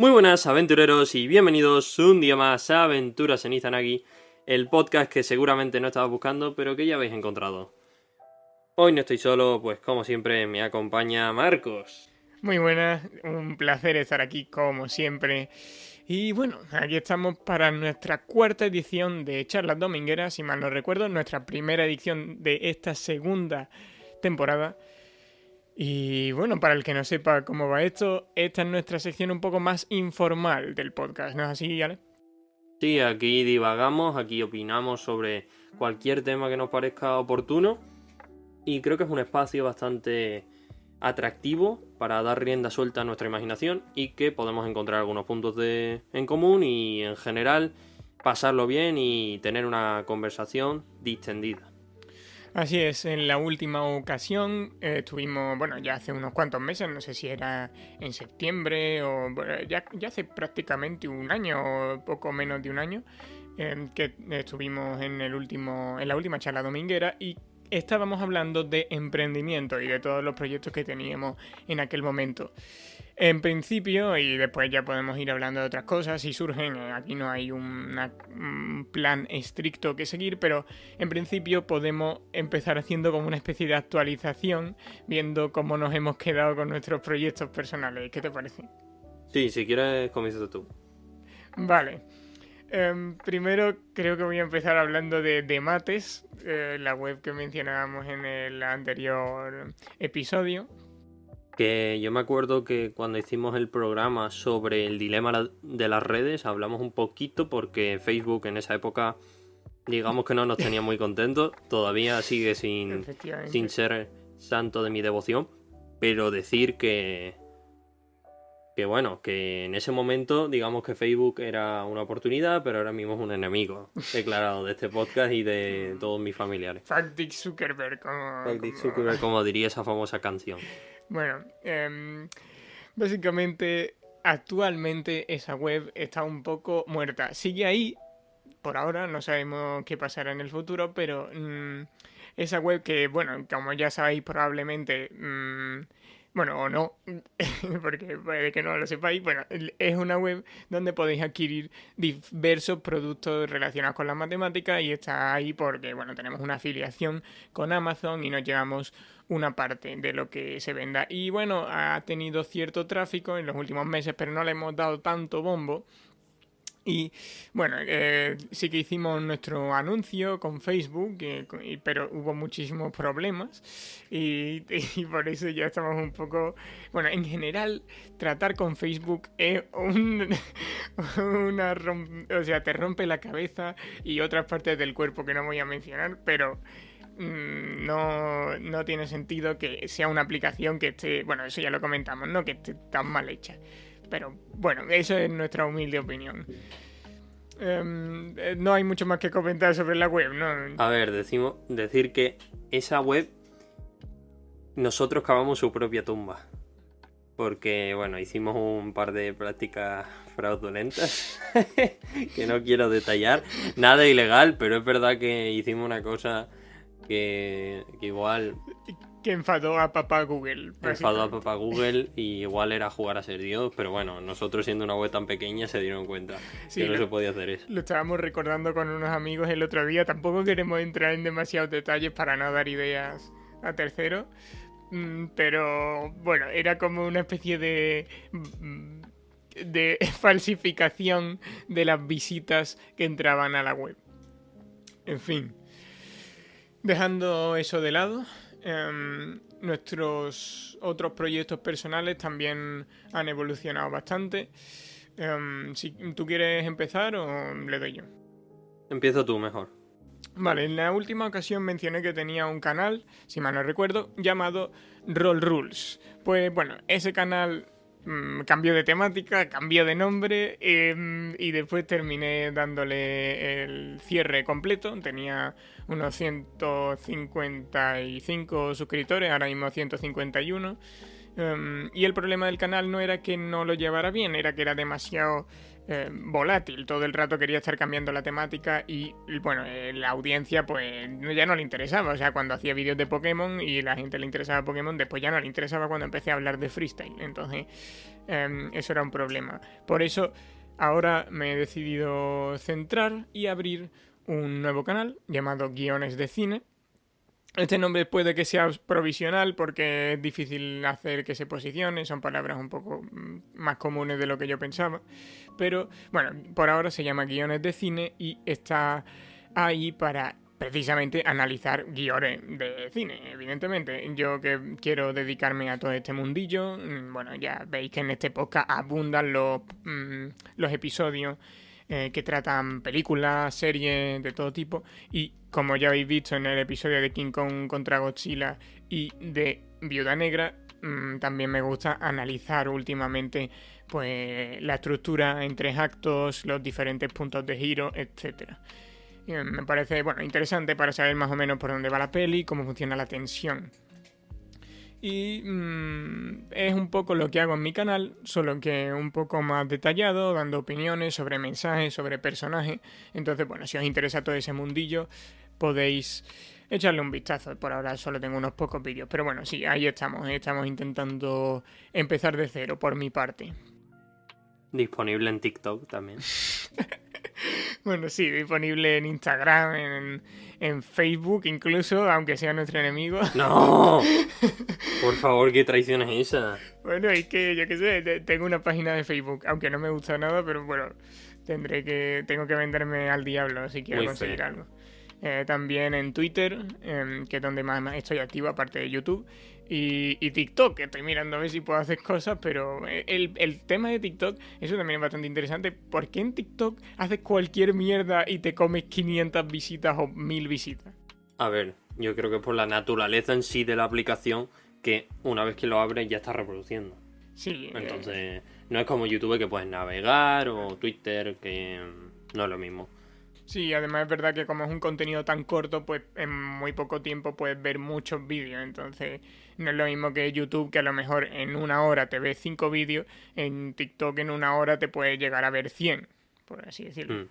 Muy buenas aventureros y bienvenidos un día más a Aventuras en Izanagi, el podcast que seguramente no estabas buscando pero que ya habéis encontrado. Hoy no estoy solo, pues como siempre me acompaña Marcos. Muy buenas, un placer estar aquí como siempre. Y bueno, aquí estamos para nuestra cuarta edición de Charlas Domingueras, si mal no recuerdo, nuestra primera edición de esta segunda temporada. Y bueno, para el que no sepa cómo va esto, esta es nuestra sección un poco más informal del podcast, ¿no es así, Ale? Sí, aquí divagamos, aquí opinamos sobre cualquier tema que nos parezca oportuno y creo que es un espacio bastante atractivo para dar rienda suelta a nuestra imaginación y que podemos encontrar algunos puntos en común y en general pasarlo bien y tener una conversación distendida. Así es, en la última ocasión estuvimos, bueno, ya hace unos cuantos meses, no sé si era en septiembre o bueno, ya hace prácticamente un año o poco menos de un año, que estuvimos en la última charla dominguera y estábamos hablando de emprendimiento y de todos los proyectos que teníamos en aquel momento. En principio, y después ya podemos ir hablando de otras cosas, si surgen, aquí no hay un plan estricto que seguir, pero en principio podemos empezar haciendo como una especie de actualización, viendo cómo nos hemos quedado con nuestros proyectos personales. ¿Qué te parece? Sí, si quieres comienza tú. Vale. Primero creo que voy a empezar hablando de Mates, la web que mencionábamos en el anterior episodio. Que yo me acuerdo que cuando hicimos el programa sobre el dilema de las redes hablamos un poquito porque Facebook en esa época digamos que no nos tenía muy contentos, todavía sigue sin ser santo de mi devoción, pero decir que bueno, que en ese momento digamos que Facebook era una oportunidad, pero ahora mismo es un enemigo declarado de este podcast y de todos mis familiares. Fuck Dick Zuckerberg, como diría esa famosa canción. Bueno, básicamente actualmente esa web está un poco muerta. Sigue ahí, por ahora, no sabemos qué pasará en el futuro, pero esa web que, bueno, como ya sabéis probablemente, bueno, o no, porque puede que no lo sepáis, bueno, es una web donde podéis adquirir diversos productos relacionados con la matemática y está ahí porque, bueno, tenemos una afiliación con Amazon y nos llevamos una parte de lo que se venda. Y bueno, ha tenido cierto tráfico en los últimos meses, pero no le hemos dado tanto bombo. Y bueno, sí que hicimos nuestro anuncio con Facebook, pero hubo muchísimos problemas y por eso ya estamos un poco... Bueno, en general, tratar con Facebook es o sea, te rompe la cabeza y otras partes del cuerpo que no voy a mencionar, pero... No tiene sentido que sea una aplicación que esté... Bueno, eso ya lo comentamos, ¿no? Que esté tan mal hecha. Pero bueno, eso es nuestra humilde opinión. No hay mucho más que comentar sobre la web, ¿no? A ver, decir que esa web nosotros cavamos su propia tumba. Porque, bueno, hicimos un par de prácticas fraudulentas que no quiero detallar. Nada ilegal, pero es verdad que hicimos una cosa que igual... Que enfadó a papá Google. Enfadó a papá Google y igual era jugar a ser Dios, pero bueno, nosotros siendo una web tan pequeña se dieron cuenta que no se podía hacer eso. Lo estábamos recordando con unos amigos el otro día, tampoco queremos entrar en demasiados detalles para no dar ideas a terceros, pero bueno, era como una especie de falsificación de las visitas que entraban a la web. En fin, dejando eso de lado... nuestros otros proyectos personales también han evolucionado bastante. Si tú quieres empezar o le doy yo. Empiezo tú mejor. Vale, en la última ocasión mencioné que tenía un canal, si mal no recuerdo, llamado Roll Rules. Pues bueno, ese canal cambió de temática, cambió de nombre y después terminé dándole el cierre completo. Tenía unos 155 suscriptores, ahora mismo 151. Y el problema del canal no era que no lo llevara bien, era que era demasiado volátil. Todo el rato quería estar cambiando la temática y, bueno, la audiencia pues ya no le interesaba. O sea, cuando hacía vídeos de Pokémon y la gente le interesaba Pokémon, después ya no le interesaba cuando empecé a hablar de freestyle. Entonces, eso era un problema. Por eso, ahora me he decidido centrar y abrir un nuevo canal llamado Guiones de Cine. Este nombre puede que sea provisional porque es difícil hacer que se posicione, son palabras un poco más comunes de lo que yo pensaba. Pero bueno, por ahora se llama Guiones de Cine y está ahí para precisamente analizar guiones de cine, evidentemente. Yo que quiero dedicarme a todo este mundillo, bueno, ya veis que en este podcast abundan los episodios que tratan películas, series de todo tipo, y como ya habéis visto en el episodio de King Kong contra Godzilla y de Viuda Negra, también me gusta analizar últimamente pues la estructura en 3 actos, los diferentes puntos de giro, etcétera. Me parece, bueno, interesante para saber más o menos por dónde va la peli, cómo funciona la tensión. Y es un poco lo que hago en mi canal, solo que un poco más detallado, dando opiniones sobre mensajes, sobre personajes. Entonces, bueno, si os interesa todo ese mundillo, podéis echarle un vistazo. Por ahora solo tengo unos pocos vídeos, pero bueno, sí, ahí estamos. Estamos intentando empezar de cero por mi parte. Disponible en TikTok también. Bueno, sí, disponible en Instagram, en Facebook incluso, aunque sea nuestro enemigo. ¡No! Por favor, ¿qué traición es esa? Bueno, es que yo qué sé, tengo una página de Facebook, aunque no me gusta nada, pero bueno, tengo que venderme al diablo si quiero conseguir algo. También en Twitter, que es donde más estoy activo, aparte de YouTube. Y TikTok, que estoy mirando a ver si puedo hacer cosas, pero el tema de TikTok, eso también es bastante interesante. ¿Por qué en TikTok haces cualquier mierda y te comes 500 visitas o 1000 visitas? A ver, yo creo que es por la naturaleza en sí de la aplicación, que una vez que lo abres ya está reproduciendo. Sí. Entonces, no es como YouTube que puedes navegar o Twitter, que no es lo mismo. Sí, además es verdad que como es un contenido tan corto, pues en muy poco tiempo puedes ver muchos vídeos. Entonces no es lo mismo que YouTube, que a lo mejor en una hora te ves 5 vídeos, en TikTok en una hora te puedes llegar a ver 100, por así decirlo.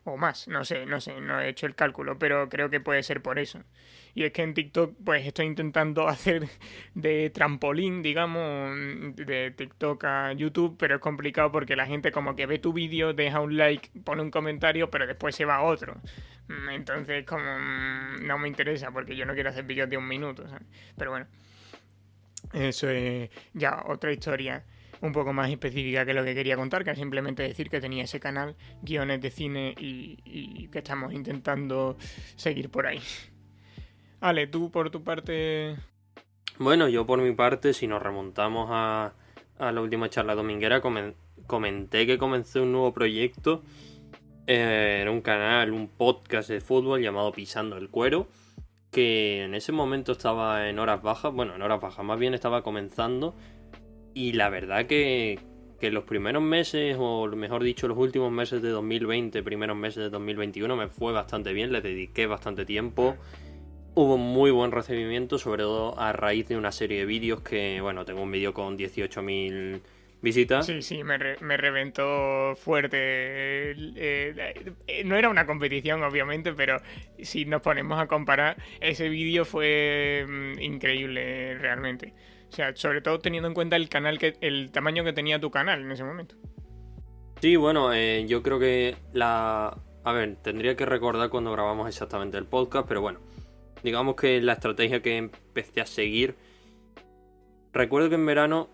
O más, no sé, no he hecho el cálculo, pero creo que puede ser por eso. Y es que en TikTok pues estoy intentando hacer de trampolín, digamos, de TikTok a YouTube, pero es complicado porque la gente como que ve tu vídeo, deja un like, pone un comentario, pero después se va a otro. Entonces como no me interesa porque yo no quiero hacer vídeos de 1 minuto, ¿sabes? Pero bueno, eso es ya otra historia un poco más específica que lo que quería contar, que es simplemente decir que tenía ese canal, Guiones de Cine, y que estamos intentando seguir por ahí. Ale, tú por tu parte... Bueno, yo por mi parte, si nos remontamos a la última charla dominguera, comenté que comencé un nuevo proyecto. Era un canal, un podcast de fútbol llamado Pisando el Cuero, que en ese momento estaba en horas bajas, bueno, en horas bajas, más bien estaba comenzando. Y la verdad que los primeros meses, o mejor dicho, los últimos meses de 2020, primeros meses de 2021, me fue bastante bien, le dediqué bastante tiempo. Hubo muy buen recibimiento, sobre todo a raíz de una serie de vídeos que, bueno, tengo un vídeo con 18.000 visitas. Sí, me reventó fuerte. No era una competición, obviamente, pero si nos ponemos a comparar, ese vídeo fue increíble realmente. O sea, sobre todo teniendo en cuenta el tamaño que tenía tu canal en ese momento. Sí, bueno, yo creo que A ver, tendría que recordar cuando grabamos exactamente el podcast, pero bueno, digamos que la estrategia que empecé a seguir... Recuerdo que en verano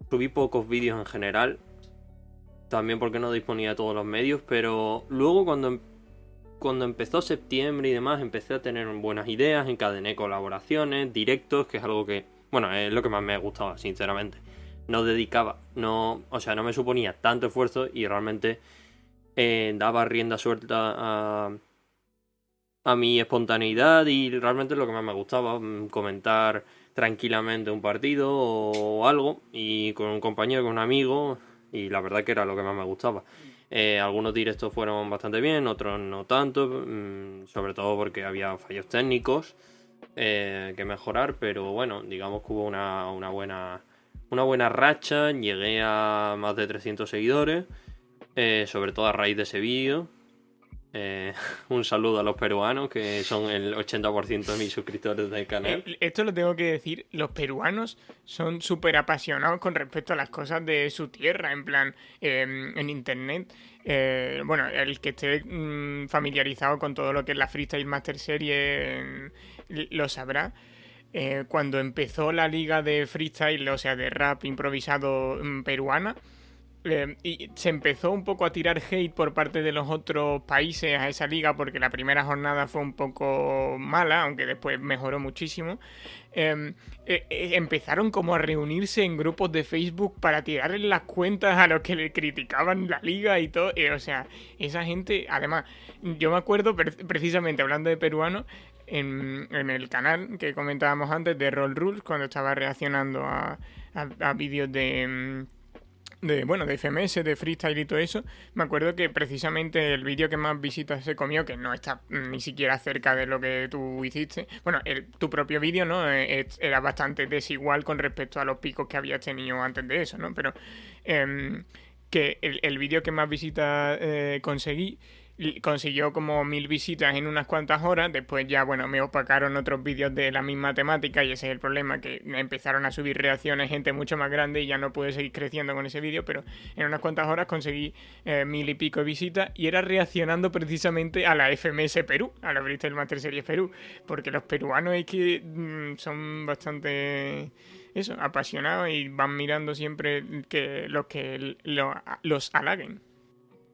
subí pocos vídeos en general, también porque no disponía de todos los medios, pero luego cuando empezó septiembre y demás, empecé a tener buenas ideas, encadené colaboraciones, directos, que es algo que... Bueno, es lo que más me gustaba, sinceramente. No me suponía tanto esfuerzo y realmente daba rienda suelta a mi espontaneidad y realmente es lo que más me gustaba, comentar tranquilamente un partido o algo y con un compañero, con un amigo, y la verdad que era lo que más me gustaba. Algunos directos fueron bastante bien, otros no tanto, sobre todo porque había fallos técnicos que mejorar, pero bueno, digamos que hubo una buena una buena racha, llegué a más de 300 seguidores, sobre todo a raíz de ese vídeo. Un saludo a los peruanos, que son el 80% de mis suscriptores del canal. Esto lo tengo que decir, los peruanos son súper apasionados con respecto a las cosas de su tierra, en plan, en internet. Bueno, el que esté familiarizado con todo lo que es la Freestyle Master Series lo sabrá. Cuando empezó la liga de freestyle, o sea, de rap improvisado peruana, y se empezó un poco a tirar hate por parte de los otros países a esa liga porque la primera jornada fue un poco mala, aunque después mejoró muchísimo. Empezaron como a reunirse en grupos de Facebook para tirarle las cuentas a los que le criticaban la liga y todo. O sea, esa gente, además, yo me acuerdo precisamente hablando de peruanos, en el canal que comentábamos antes de Roll Rules, cuando estaba reaccionando a vídeos bueno, de FMS, de freestyle y todo eso, me acuerdo que precisamente el vídeo que más visitas se comió, que no está ni siquiera cerca de lo que tú hiciste, bueno, tu propio vídeo, ¿no? Era bastante desigual con respecto a los picos que habías tenido antes de eso, ¿no? Pero que el vídeo que más visitas conseguí consiguió como 1000 visitas en unas cuantas horas. Después ya, bueno, me opacaron otros vídeos de la misma temática y ese es el problema, que empezaron a subir reacciones gente mucho más grande y ya no pude seguir creciendo con ese vídeo, pero en unas cuantas horas conseguí 1000 y pico de visitas y era reaccionando precisamente a la FMS Perú, a la Freestyle Master Series Perú, porque los peruanos es que son bastante apasionados y van mirando siempre que los halaguen.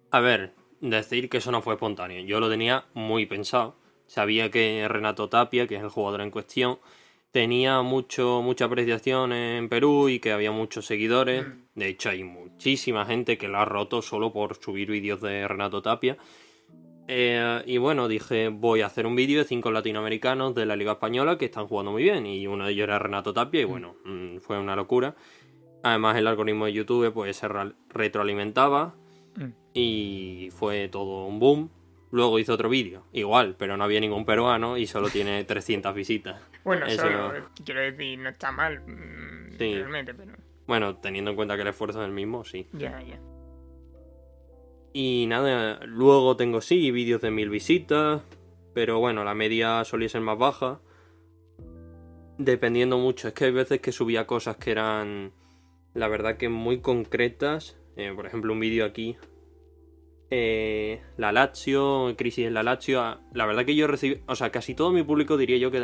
A ver, decir que eso no fue espontáneo. Yo lo tenía muy pensado. Sabía que Renato Tapia, que es el jugador en cuestión, tenía mucha apreciación en Perú y que había muchos seguidores. De hecho, hay muchísima gente que la ha roto solo por subir vídeos de Renato Tapia. Y bueno, dije, voy a hacer un vídeo de 5 latinoamericanos de la Liga Española que están jugando muy bien. Y uno de ellos era Renato Tapia y bueno, fue una locura. Además, el algoritmo de YouTube pues se retroalimentaba. Y fue todo un boom. Luego hizo otro vídeo, igual, pero no había ningún peruano y solo tiene 300 visitas. Bueno, eso quiero decir, no está mal, sí. Realmente, pero... Bueno, teniendo en cuenta que el esfuerzo es el mismo, sí. Ya. Y nada, luego tengo sí vídeos de 1000 visitas, pero bueno, la media solía ser más baja. Dependiendo mucho, es que hay veces que subía cosas que eran, la verdad que muy concretas. Por ejemplo, un vídeo aquí... la Lazio, crisis en la Lazio. La verdad que yo recibí, o sea, casi todo mi público diría yo que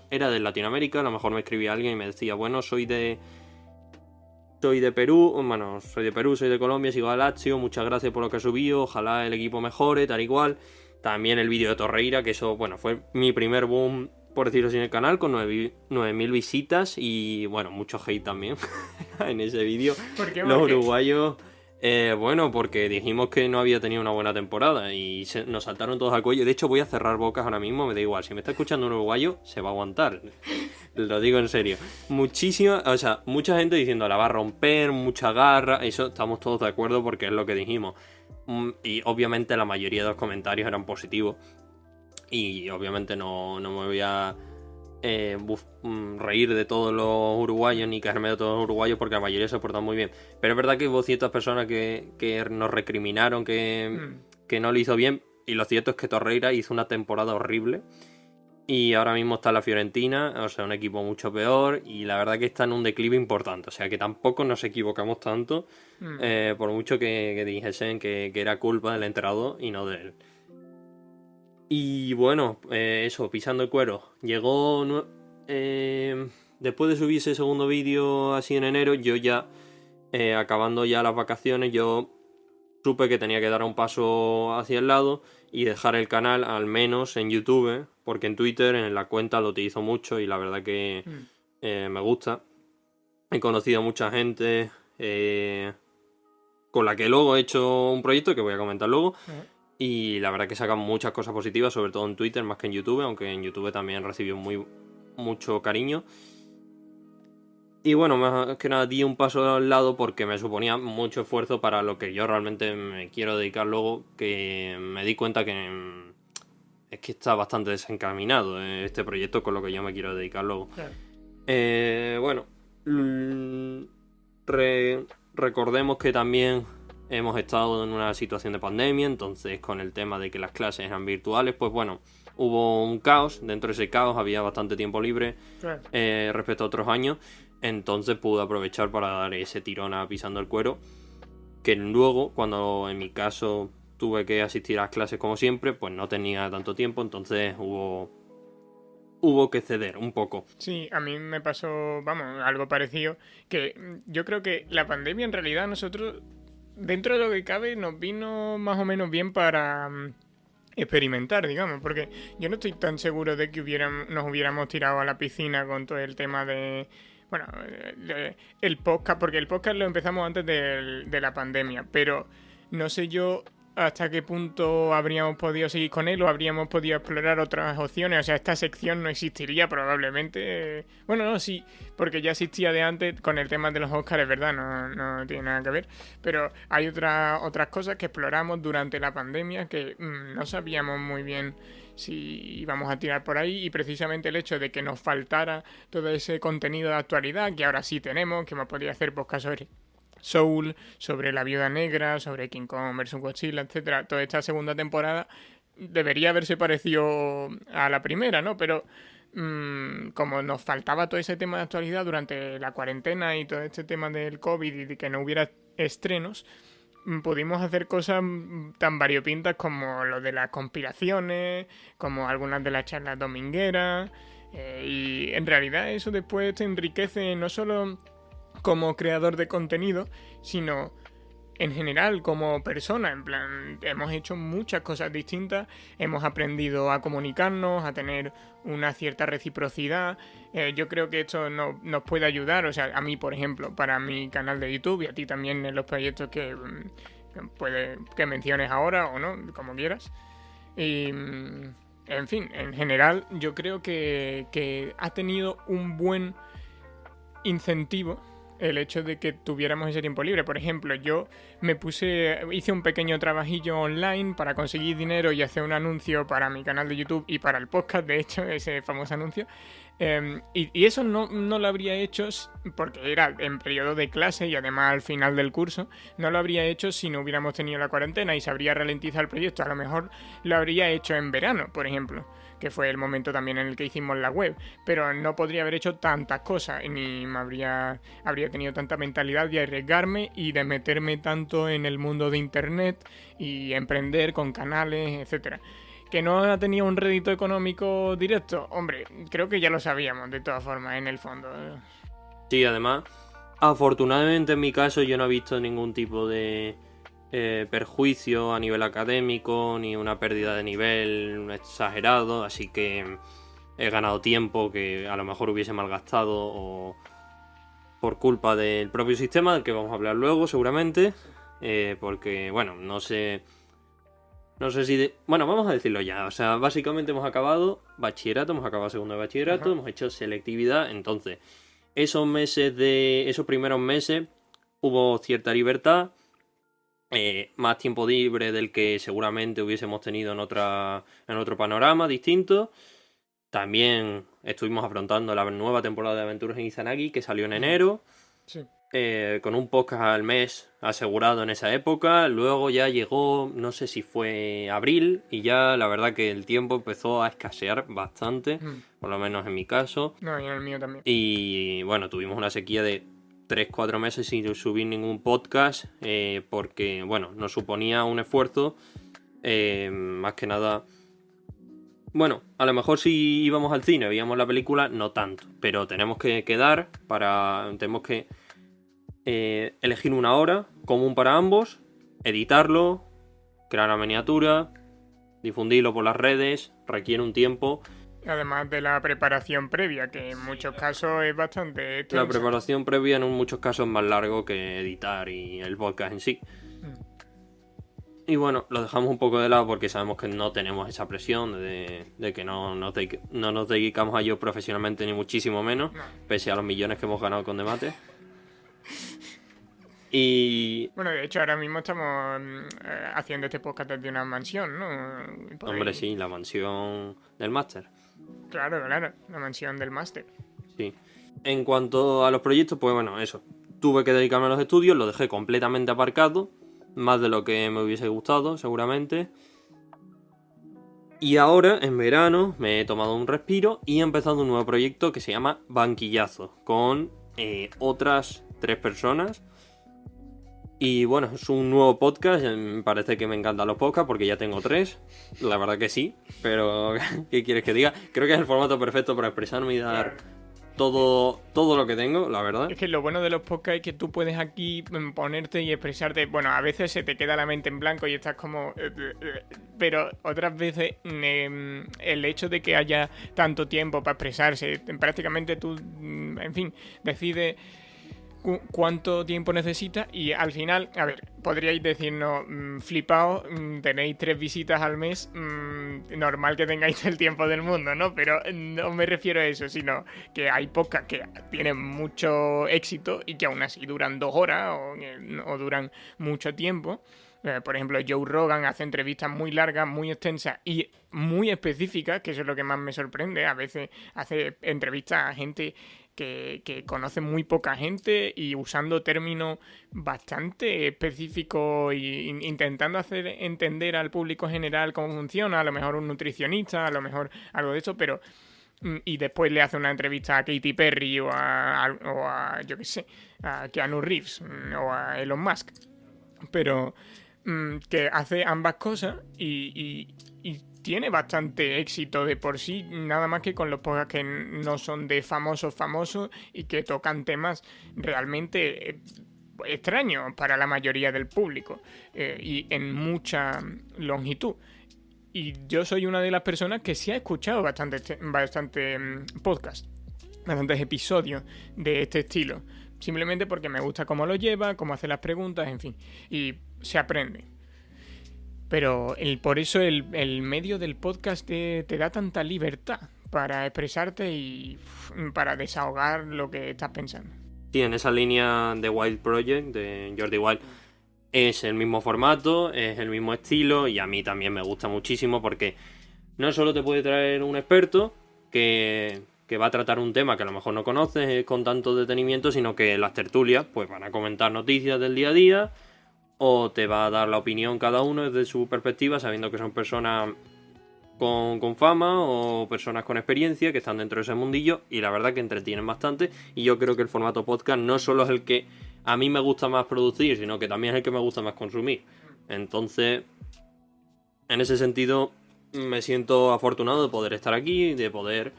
era de Latinoamérica. A lo mejor me escribía alguien y me decía, bueno, soy de Perú, bueno, soy de Perú, soy de Colombia, sigo a Lazio, muchas gracias por lo que subí, ojalá el equipo mejore, tal y cual. También el vídeo de Torreira, que eso, bueno, fue mi primer boom, por decirlo así, en el canal, con 9000 visitas y, bueno, mucho hate también en ese vídeo. ¿Por qué? Los uruguayos... bueno, porque dijimos que no había tenido una buena temporada y nos saltaron todos al cuello. De hecho, voy a cerrar bocas ahora mismo, me da igual. Si me está escuchando un uruguayo, se va a aguantar. Lo digo en serio. Mucha gente diciendo la va a romper, mucha garra. Eso estamos todos de acuerdo porque es lo que dijimos. Y obviamente la mayoría de los comentarios eran positivos. Y obviamente no me voy a... reír de todos los uruguayos ni caerme de todos los uruguayos porque la mayoría se portan muy bien, pero es verdad que hubo ciertas personas que nos recriminaron que no lo hizo bien, y lo cierto es que Torreira hizo una temporada horrible y ahora mismo está la Fiorentina, o sea, un equipo mucho peor, y la verdad que está en un declive importante, o sea que tampoco nos equivocamos tanto, por mucho que dijesen que era culpa del entrenador y no de él. Y bueno, eso, pisando el cuero. Llegó... después de subir ese segundo vídeo así en enero, yo ya, acabando ya las vacaciones, yo supe que tenía que dar un paso hacia el lado y dejar el canal, al menos en YouTube, porque en Twitter, en la cuenta, lo utilizo mucho y la verdad que me gusta. He conocido a mucha gente con la que luego he hecho un proyecto que voy a comentar luego. Y la verdad que sacan muchas cosas positivas, sobre todo en Twitter más que en YouTube, aunque en YouTube también recibió mucho cariño. Y bueno, más que nada di un paso al lado porque me suponía mucho esfuerzo para lo que yo realmente me quiero dedicar luego, que me di cuenta que es que está bastante desencaminado este proyecto con lo que yo me quiero dedicar luego. Claro. Bueno, recordemos que también hemos estado en una situación de pandemia, entonces con el tema de que las clases eran virtuales, pues bueno, hubo un caos. Dentro de ese caos había bastante tiempo libre Claro. respecto a otros años, entonces pude aprovechar para dar ese tirón a Pisando el Cuero, que luego, cuando en mi caso tuve que asistir a las clases como siempre, pues no tenía tanto tiempo, entonces hubo que ceder un poco. Sí, a mí me pasó, vamos, algo parecido, que yo creo que la pandemia en realidad a nosotros, dentro de lo que cabe, nos vino más o menos bien para experimentar, digamos, porque yo no estoy tan seguro de que nos hubiéramos tirado a la piscina con todo el tema de, bueno, el podcast, porque el podcast lo empezamos antes de la pandemia, pero no sé yo hasta qué punto habríamos podido seguir con él o habríamos podido explorar otras opciones. O sea, esta sección no existiría probablemente. Bueno, no, sí, porque ya existía de antes con el tema de los Oscars, ¿verdad? No tiene nada que ver. Pero hay otras cosas que exploramos durante la pandemia que no sabíamos muy bien si íbamos a tirar por ahí, y precisamente el hecho de que nos faltara todo ese contenido de actualidad que ahora sí tenemos, que hemos podido hacer podcast sobre Soul, sobre la Viuda Negra, sobre King Kong vs Godzilla, etcétera. Toda esta segunda temporada debería haberse parecido a la primera, ¿no? Pero como nos faltaba todo ese tema de actualidad durante la cuarentena y todo este tema del COVID y de que no hubiera estrenos, pudimos hacer cosas tan variopintas como lo de las conspiraciones, como algunas de las charlas domingueras, y en realidad eso después te enriquece no solo como creador de contenido, sino en general como persona. En plan, hemos hecho muchas cosas distintas, hemos aprendido a comunicarnos, a tener una cierta reciprocidad. Yo creo que esto nos puede ayudar, o sea, a mí, por ejemplo, para mi canal de YouTube, y a ti también en los proyectos que menciones ahora o no, como quieras. Y en fin, en general yo creo que ha tenido un buen incentivo el hecho de que tuviéramos ese tiempo libre. Por ejemplo, yo hice un pequeño trabajillo online para conseguir dinero y hacer un anuncio para mi canal de YouTube y para el podcast, de hecho, ese famoso anuncio. Y eso no lo habría hecho porque era en periodo de clase y además al final del curso. No lo habría hecho si no hubiéramos tenido la cuarentena y se habría ralentizado el proyecto. A lo mejor lo habría hecho en verano, por ejemplo, que fue el momento también en el que hicimos la web, pero no podría haber hecho tantas cosas, ni habría tenido tanta mentalidad de arriesgarme y de meterme tanto en el mundo de internet y emprender con canales, etcétera. Que no ha tenido un rédito económico directo, hombre, creo que ya lo sabíamos de todas formas en el fondo. Sí, además, afortunadamente en mi caso yo no he visto ningún tipo de perjuicio a nivel académico, ni una pérdida de nivel exagerado, así que he ganado tiempo que a lo mejor hubiese malgastado o por culpa del propio sistema, del que vamos a hablar luego seguramente, porque bueno, no sé si... Bueno, vamos a decirlo ya, o sea, básicamente hemos acabado bachillerato, hemos acabado segundo de bachillerato, Ajá. hemos hecho selectividad, entonces esos primeros meses hubo cierta libertad, más tiempo libre del que seguramente hubiésemos tenido en otro panorama distinto. También estuvimos afrontando la nueva temporada de Aventuras en Izanagi, que salió en enero, Sí. con un podcast al mes asegurado en esa época. Luego ya llegó, no sé si fue abril, y ya la verdad que el tiempo empezó a escasear bastante, por lo menos en mi caso. No, y en el mío también. Y bueno, tuvimos una sequía de 3-4 meses sin subir ningún podcast, porque bueno, nos suponía un esfuerzo, más que nada. Bueno, a lo mejor si íbamos al cine, veíamos la película, no tanto, pero tenemos que tenemos que elegir una hora común para ambos, editarlo, crear una miniatura, difundirlo por las redes, requiere un tiempo. Además de la preparación previa, que en muchos casos es bastante extensa. La preparación previa en muchos casos es más largo que editar y el podcast en sí. Y bueno, lo dejamos un poco de lado porque sabemos que no tenemos esa presión de que no nos dedicamos a ello profesionalmente, ni muchísimo menos, No. pese a los millones que hemos ganado con Debate. Y... Bueno, de hecho ahora mismo estamos haciendo este podcast desde una mansión, ¿no? Por Hombre, ahí. sí, la mansión del máster. Claro, la mansión del máster. Sí. En cuanto a los proyectos, pues bueno, eso. tuve que dedicarme a los estudios, lo dejé completamente aparcado, más de lo que me hubiese gustado, seguramente. Y ahora, en verano, me he tomado un respiro y he empezado un nuevo proyecto que se llama Banquillazo, con otras 3 personas. Y bueno, es un nuevo podcast, me parece que me encantan los podcasts porque ya tengo 3, la verdad que sí, pero ¿qué quieres que diga? Creo que es el formato perfecto para expresarme y dar todo lo que tengo, la verdad. Es que lo bueno de los podcasts es que tú puedes aquí ponerte y expresarte. Bueno, a veces se te queda la mente en blanco y estás como... Pero otras veces el hecho de que haya tanto tiempo para expresarse, prácticamente tú, en fin, decides cuánto tiempo necesitas y al final, a ver, podríais decirnos, flipaos, tenéis 3 visitas al mes, normal que tengáis el tiempo del mundo, ¿no? Pero no me refiero a eso, sino que hay podcasts que tienen mucho éxito y que aún así duran 2 horas o duran mucho tiempo. Por ejemplo, Joe Rogan hace entrevistas muy largas, muy extensas y muy específicas, que eso es lo que más me sorprende. A veces hace entrevistas a gente que conoce muy poca gente y usando términos bastante específicos e intentando hacer entender al público general cómo funciona, a lo mejor un nutricionista, a lo mejor algo de eso, pero... Y después le hace una entrevista a Katy Perry o a yo qué sé, a Keanu Reeves o a Elon Musk. Pero que hace ambas cosas y tiene bastante éxito de por sí, nada más que con los podcasts que no son de famosos y que tocan temas realmente extraños para la mayoría del público y en mucha longitud. Y yo soy una de las personas que sí ha escuchado bastante podcast, bastantes episodios de este estilo. Simplemente porque me gusta cómo lo lleva, cómo hace las preguntas, en fin. Y se aprende. Pero por eso el medio del podcast te da tanta libertad para expresarte y para desahogar lo que estás pensando. Sí, en esa línea de Wild Project, de Jordi Wild, es el mismo formato, es el mismo estilo y a mí también me gusta muchísimo porque no solo te puede traer un experto que va a tratar un tema que a lo mejor no conoces con tanto detenimiento, sino que las tertulias pues van a comentar noticias del día a día o te va a dar la opinión cada uno desde su perspectiva, sabiendo que son personas con fama o personas con experiencia que están dentro de ese mundillo y la verdad que entretienen bastante. Y yo creo que el formato podcast no solo es el que a mí me gusta más producir, sino que también es el que me gusta más consumir. Entonces, en ese sentido, me siento afortunado de poder estar aquí, de poder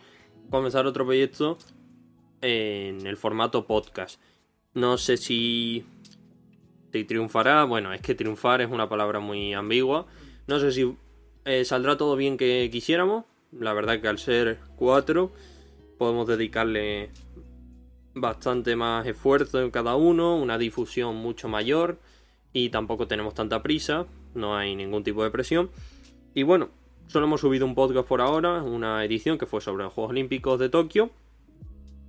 comenzar otro proyecto en el formato podcast. No sé si triunfará. Bueno, es que triunfar es una palabra muy ambigua. No sé si saldrá todo bien que quisiéramos. La verdad que al ser 4 podemos dedicarle bastante más esfuerzo en cada uno, una difusión mucho mayor y tampoco tenemos tanta prisa, no hay ningún tipo de presión. Y bueno, solo hemos subido un podcast por ahora, una edición que fue sobre los Juegos Olímpicos de Tokio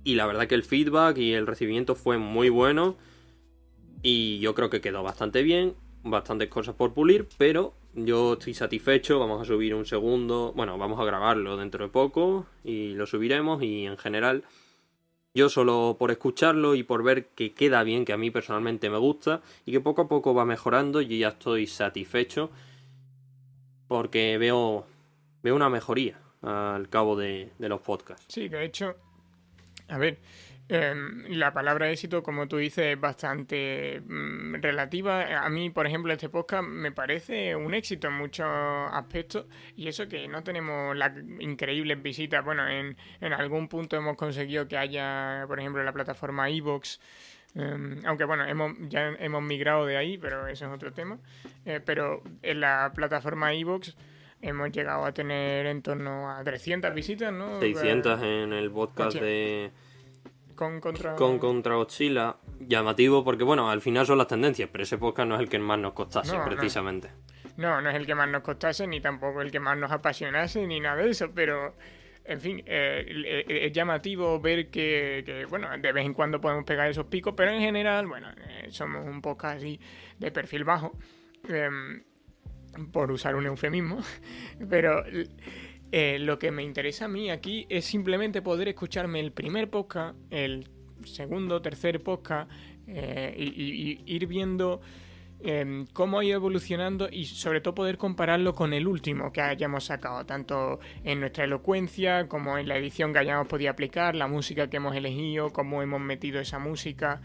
y la verdad que el feedback y el recibimiento fue muy bueno y yo creo que quedó bastante bien, bastantes cosas por pulir, pero yo estoy satisfecho. Vamos a subir un segundo, bueno, vamos a grabarlo dentro de poco y lo subiremos y en general yo solo por escucharlo y por ver que queda bien, que a mí personalmente me gusta y que poco a poco va mejorando, yo ya estoy satisfecho porque veo una mejoría al cabo de los podcasts. Sí, de hecho, a ver, la palabra éxito, como tú dices, es bastante relativa. A mí, por ejemplo, este podcast me parece un éxito en muchos aspectos y eso que no tenemos las increíbles visitas. Bueno, en algún punto hemos conseguido que haya, por ejemplo, en la plataforma iVoox, aunque bueno, ya hemos migrado de ahí, pero eso es otro tema. Pero en la plataforma iVoox hemos llegado a tener en torno a 300 visitas, ¿no? 600 en el podcast Hostia. de... Contra Godzilla. Llamativo porque, bueno, al final son las tendencias, pero ese podcast no es el que más nos costase, No, precisamente. No es el que más nos costase, ni tampoco el que más nos apasionase, ni nada de eso, pero... En fin, es llamativo ver que, bueno, de vez en cuando podemos pegar esos picos, pero en general, bueno, somos un podcast así de perfil bajo, por usar un eufemismo, pero lo que me interesa a mí aquí es simplemente poder escucharme el primer podcast, el segundo, tercer podcast, y ir viendo cómo ha ido evolucionando y sobre todo poder compararlo con el último que hayamos sacado, tanto en nuestra elocuencia como en la edición que hayamos podido aplicar, la música que hemos elegido, cómo hemos metido esa música,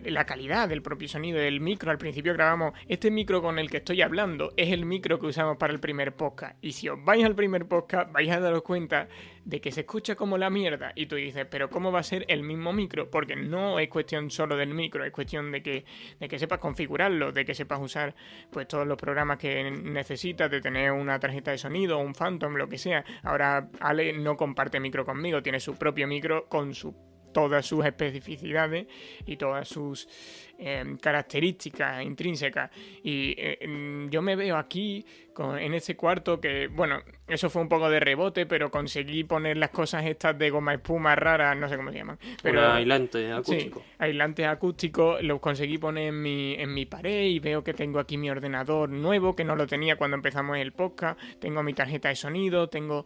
la calidad del propio sonido del micro. Al principio grabamos, este micro con el que estoy hablando es el micro que usamos para el primer podcast, y si os vais al primer podcast vais a daros cuenta de que se escucha como la mierda, y tú dices, pero ¿cómo va a ser el mismo micro? Porque no es cuestión solo del micro, es cuestión de que sepas configurarlo, de que sepas usar pues todos los programas que necesitas, de tener una tarjeta de sonido, un Phantom, lo que sea. Ahora Ale no comparte micro conmigo, tiene su propio micro con todas sus especificidades y todas sus características intrínsecas, y yo me veo aquí en este cuarto que, bueno, eso fue un poco de rebote, pero conseguí poner las cosas estas de goma espuma raras, no sé cómo se llaman, pero un aislante acústico. Sí, aislantes acústicos, los conseguí poner en mi pared, y veo que tengo aquí mi ordenador nuevo, que no lo tenía cuando empezamos el podcast, tengo mi tarjeta de sonido, tengo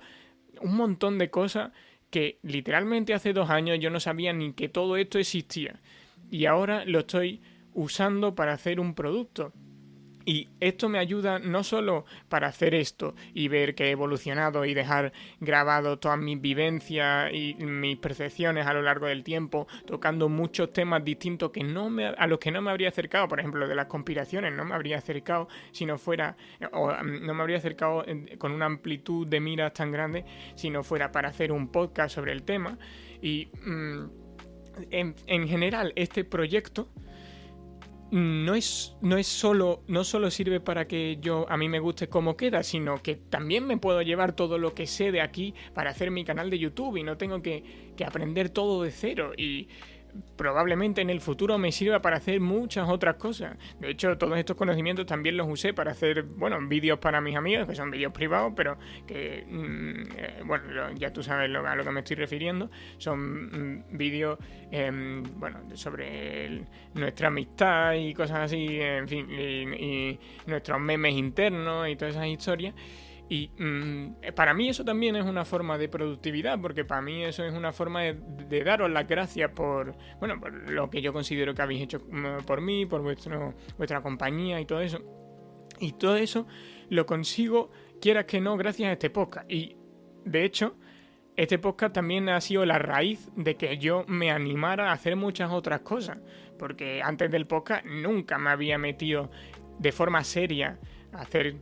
un montón de cosas que literalmente hace 2 años yo no sabía ni que todo esto existía, y ahora lo estoy usando para hacer un producto. Y esto me ayuda no solo para hacer esto y ver que he evolucionado y dejar grabado todas mis vivencias y mis percepciones a lo largo del tiempo, tocando muchos temas distintos a los que no me habría acercado. Por ejemplo, de las conspiraciones no me habría acercado si no fuera, o no me habría acercado con una amplitud de miras tan grande si no fuera para hacer un podcast sobre el tema. Y en general, este proyecto no solo sirve para que a mí me guste cómo queda, sino que también me puedo llevar todo lo que sé de aquí para hacer mi canal de YouTube, y no tengo que aprender todo de cero, y probablemente en el futuro me sirva para hacer muchas otras cosas. De hecho, todos estos conocimientos también los usé para hacer, bueno, vídeos para mis amigos, que son vídeos privados, pero que, bueno, ya tú sabes a lo que me estoy refiriendo. Son vídeos, bueno, sobre nuestra amistad y cosas así, en fin, y nuestros memes internos y todas esas historias. Y para mí eso también es una forma de productividad, porque para mí eso es una forma de daros las gracias por lo que yo considero que habéis hecho por mí, por vuestra compañía y todo eso. Y todo eso lo consigo, quieras que no, gracias a este podcast. Y de hecho, este podcast también ha sido la raíz de que yo me animara a hacer muchas otras cosas, porque antes del podcast nunca me había metido de forma seria a hacer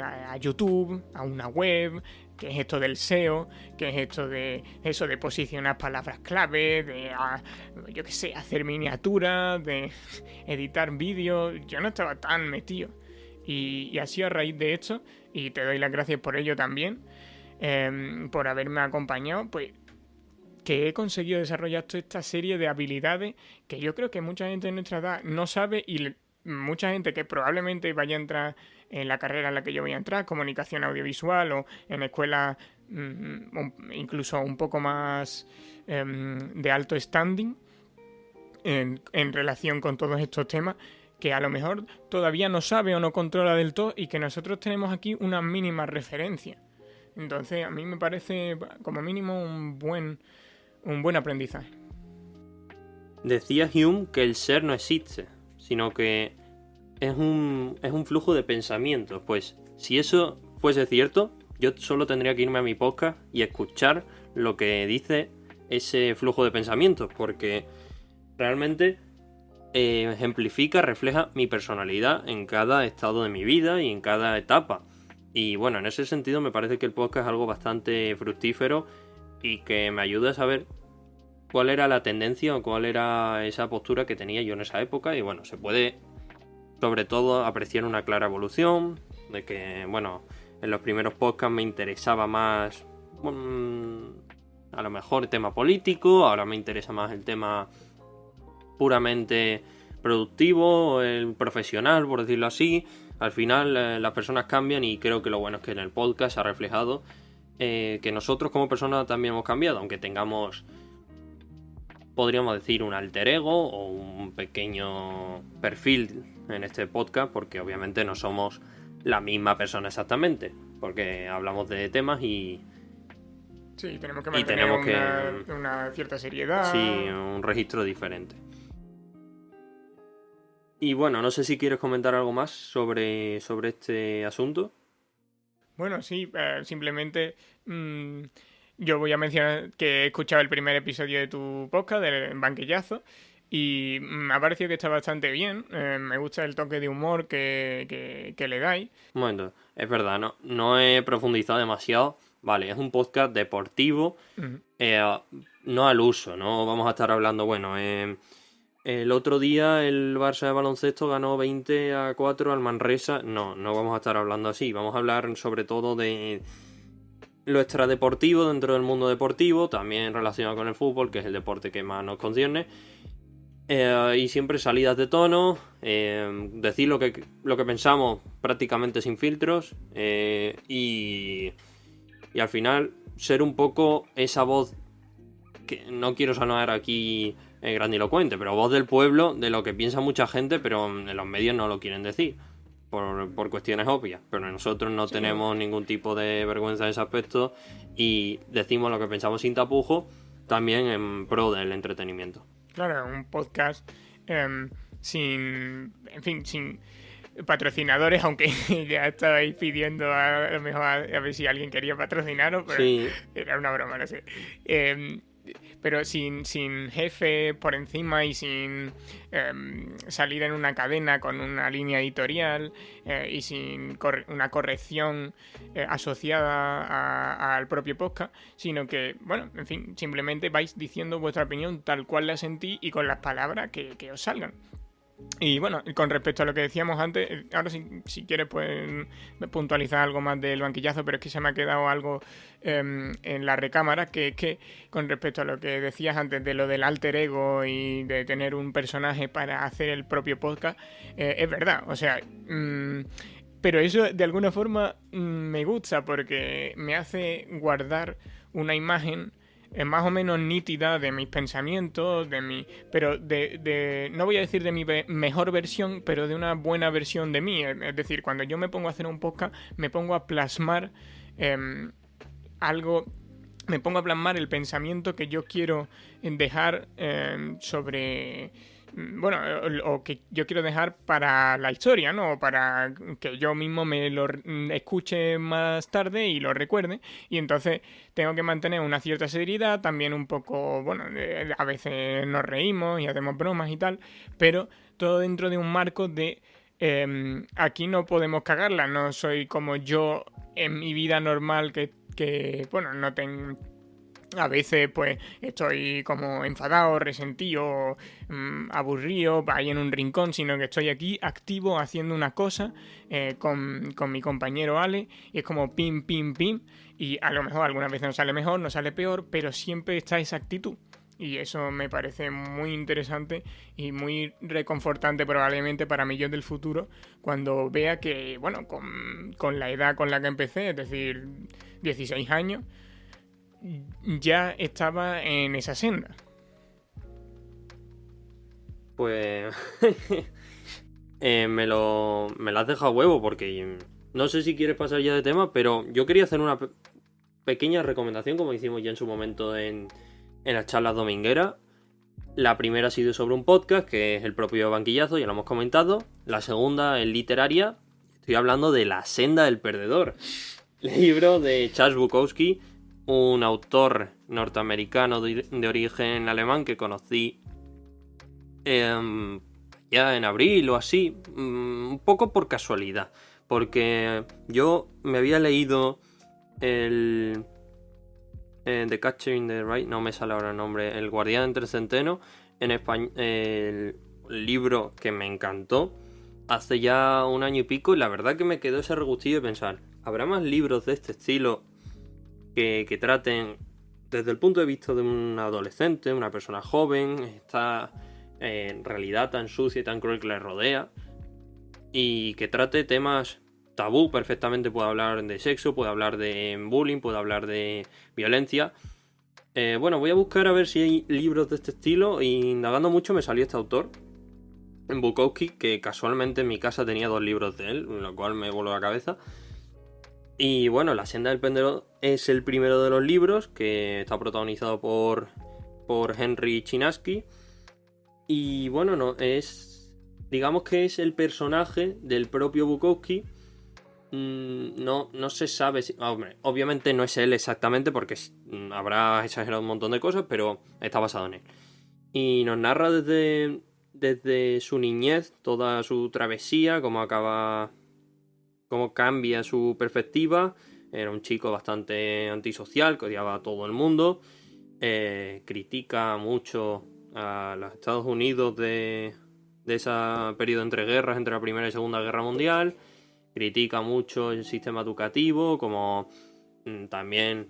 a YouTube, a una web, que es esto del SEO, que es esto de eso de posicionar palabras clave, yo qué sé, hacer miniaturas, de editar vídeos. Yo no estaba tan metido, y ha sido a raíz de esto, y te doy las gracias por ello también, por haberme acompañado, pues que he conseguido desarrollar toda esta serie de habilidades que yo creo que mucha gente de nuestra edad no sabe, y mucha gente que probablemente vaya a entrar en la carrera en la que yo voy a entrar, comunicación audiovisual, o en escuelas incluso un poco más de alto standing en relación con todos estos temas, que a lo mejor todavía no sabe o no controla del todo, y que nosotros tenemos aquí una mínima referencia. Entonces a mí me parece como mínimo un buen aprendizaje. Decía Hume que el ser no existe, sino que es un flujo de pensamientos. Pues si eso fuese cierto, yo solo tendría que irme a mi podcast y escuchar lo que dice ese flujo de pensamientos, porque realmente ejemplifica, refleja mi personalidad en cada estado de mi vida y en cada etapa. Y bueno, en ese sentido me parece que el podcast es algo bastante fructífero y que me ayuda a saber cuál era la tendencia o cuál era esa postura que tenía yo en esa época. Y bueno, se puede sobre todo apreciar una clara evolución, de que, bueno, en los primeros podcasts me interesaba más a lo mejor el tema político, ahora me interesa más el tema puramente productivo, el profesional, por decirlo así. Al final las personas cambian, y creo que lo bueno es que en el podcast se ha reflejado que nosotros como personas también hemos cambiado, aunque tengamos, podríamos decir, un alter ego o un pequeño perfil en este podcast, porque obviamente no somos la misma persona exactamente, porque hablamos de temas y Sí, tenemos que y mantener tenemos una cierta seriedad. Sí, un registro diferente. Y bueno, no sé si quieres comentar algo más sobre este asunto. Bueno, sí, simplemente yo voy a mencionar que he escuchado el primer episodio de tu podcast, del Banquillazo, y me ha parecido que está bastante bien. Me gusta el toque de humor que le dais. Un momento, es verdad, no he profundizado demasiado. Vale, es un podcast deportivo, Ujú. no al uso, no vamos a estar hablando, bueno, el otro día el Barça de baloncesto ganó 20-4 al Manresa. No vamos a estar hablando así, vamos a hablar sobre todo de lo extradeportivo dentro del mundo deportivo, también relacionado con el fútbol, que es el deporte que más nos concierne. Y siempre salidas de tono, decir lo que pensamos prácticamente sin filtros, y al final ser un poco esa voz, que no quiero sonar aquí grandilocuente, pero voz del pueblo, de lo que piensa mucha gente, pero en los medios no lo quieren decir, por cuestiones obvias. Pero nosotros no Sí. tenemos ningún tipo de vergüenza en ese aspecto y decimos lo que pensamos sin tapujos, también en pro del entretenimiento. Claro, un podcast en fin, sin patrocinadores, aunque ya estabais pidiendo a lo mejor a ver si alguien quería patrocinaros, pero Sí, era una broma, no sé. Em, pero sin jefe por encima y sin salir en una cadena con una línea editorial y sin una corrección asociada al propio podcast, sino que, bueno, en fin, simplemente vais diciendo vuestra opinión tal cual la sentí y con las palabras que os salgan. Y bueno, con respecto a lo que decíamos antes, ahora si quieres pueden puntualizar algo más del banquillazo, pero es que se me ha quedado algo en la recámara, que es que con respecto a lo que decías antes de lo del alter ego y de tener un personaje para hacer el propio podcast, es verdad, o sea, pero eso de alguna forma me gusta porque me hace guardar una imagen más o menos nítida de mis pensamientos, pero no voy a decir de mi mejor versión, pero de una buena versión de mí. Es decir, cuando yo me pongo a hacer un podcast, me pongo a plasmar algo, me pongo a plasmar el pensamiento que yo quiero dejar sobre, bueno, o que yo quiero dejar para la historia, ¿no? O para que yo mismo me lo escuche más tarde y lo recuerde. Y entonces tengo que mantener una cierta seriedad, también un poco, bueno, a veces nos reímos y hacemos bromas y tal, pero todo dentro de un marco de aquí no podemos cagarla, no soy como yo en mi vida normal que bueno, no tengo... A veces pues estoy como enfadado, resentido, aburrido, ahí en un rincón, sino que estoy aquí activo haciendo una cosa con mi compañero Ale y es como pim, pim, pim y a lo mejor algunas veces nos sale mejor, nos sale peor, pero siempre está esa actitud. Y eso me parece muy interesante y muy reconfortante probablemente para mí yo del futuro cuando vea que, bueno, con la edad con la que empecé, es decir, 16 años, ya estaba en esa senda. pues me lo has dejado a huevo porque no sé si quieres pasar ya de tema, pero yo quería hacer una pequeña recomendación como hicimos ya en su momento en las charlas domingueras. La primera ha sido sobre un podcast que es el propio Banquillazo, ya lo hemos comentado. La segunda es literaria, estoy hablando de La senda del perdedor, libro de Charles Bukowski, un autor norteamericano de origen alemán que conocí ya en abril o así, un poco por casualidad, porque yo me había leído el The Catcher in the Rye, no me sale ahora el nombre, El guardián entre centeno, en español, el libro que me encantó hace ya un año y pico, y la verdad que me quedó ese regustillo de pensar, ¿habrá más libros de este estilo que traten desde el punto de vista de un adolescente, una persona joven, esta realidad tan sucia y tan cruel que le rodea, y que trate temas tabú? Perfectamente puede hablar de sexo, puede hablar de bullying, puede hablar de violencia. Bueno, voy a buscar a ver si hay libros de este estilo, y indagando mucho me salió este autor, en Bukowski, que casualmente en mi casa tenía 2 libros de él, lo cual me voló la cabeza. Y bueno, La senda del pendedor es el primero de los libros, que está protagonizado por Henry Chinaski. Y bueno, no, digamos que es el personaje del propio Bukowski. No se sabe si... Hombre, obviamente no es él exactamente porque habrá exagerado un montón de cosas, pero está basado en él. Y nos narra desde su niñez toda su travesía, cómo cambia su perspectiva. Era un chico bastante antisocial, que odiaba a todo el mundo. Critica mucho a los Estados Unidos de ese periodo entre guerras, entre la Primera y Segunda Guerra Mundial. Critica mucho el sistema educativo, como también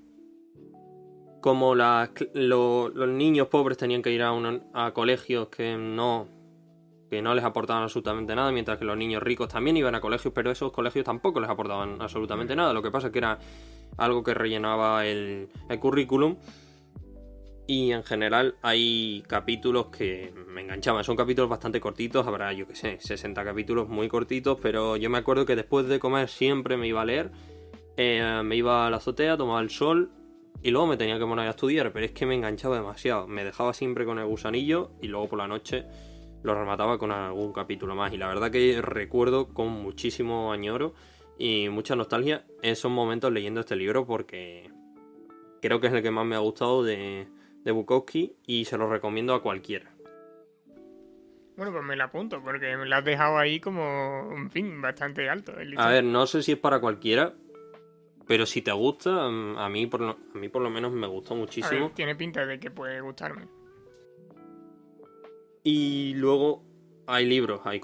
como los niños pobres tenían que ir a colegios que no les aportaban absolutamente nada, mientras que los niños ricos también iban a colegios, pero esos colegios tampoco les aportaban absolutamente nada. Lo que pasa es que era algo que rellenaba el currículum. Y en general hay capítulos que me enganchaban. Son capítulos bastante cortitos, habrá, yo qué sé, 60 capítulos muy cortitos, pero yo me acuerdo que después de comer siempre me iba a leer. Me iba a la azotea, tomaba el sol y luego me tenía que poner a estudiar, pero es que me enganchaba demasiado. Me dejaba siempre con el gusanillo y luego por la noche lo remataba con algún capítulo más. Y la verdad que recuerdo con muchísimo añoro y mucha nostalgia esos momentos leyendo este libro, porque creo que es el que más me ha gustado de Bukowski y se lo recomiendo a cualquiera. Bueno, pues me la apunto, porque me la has dejado ahí como, en fin, bastante alto el A listón. ver, no sé si es para cualquiera, pero si te gusta, a mí por lo menos me gustó A ver, muchísimo. tiene pinta de que puede gustarme. Y luego hay libros, hay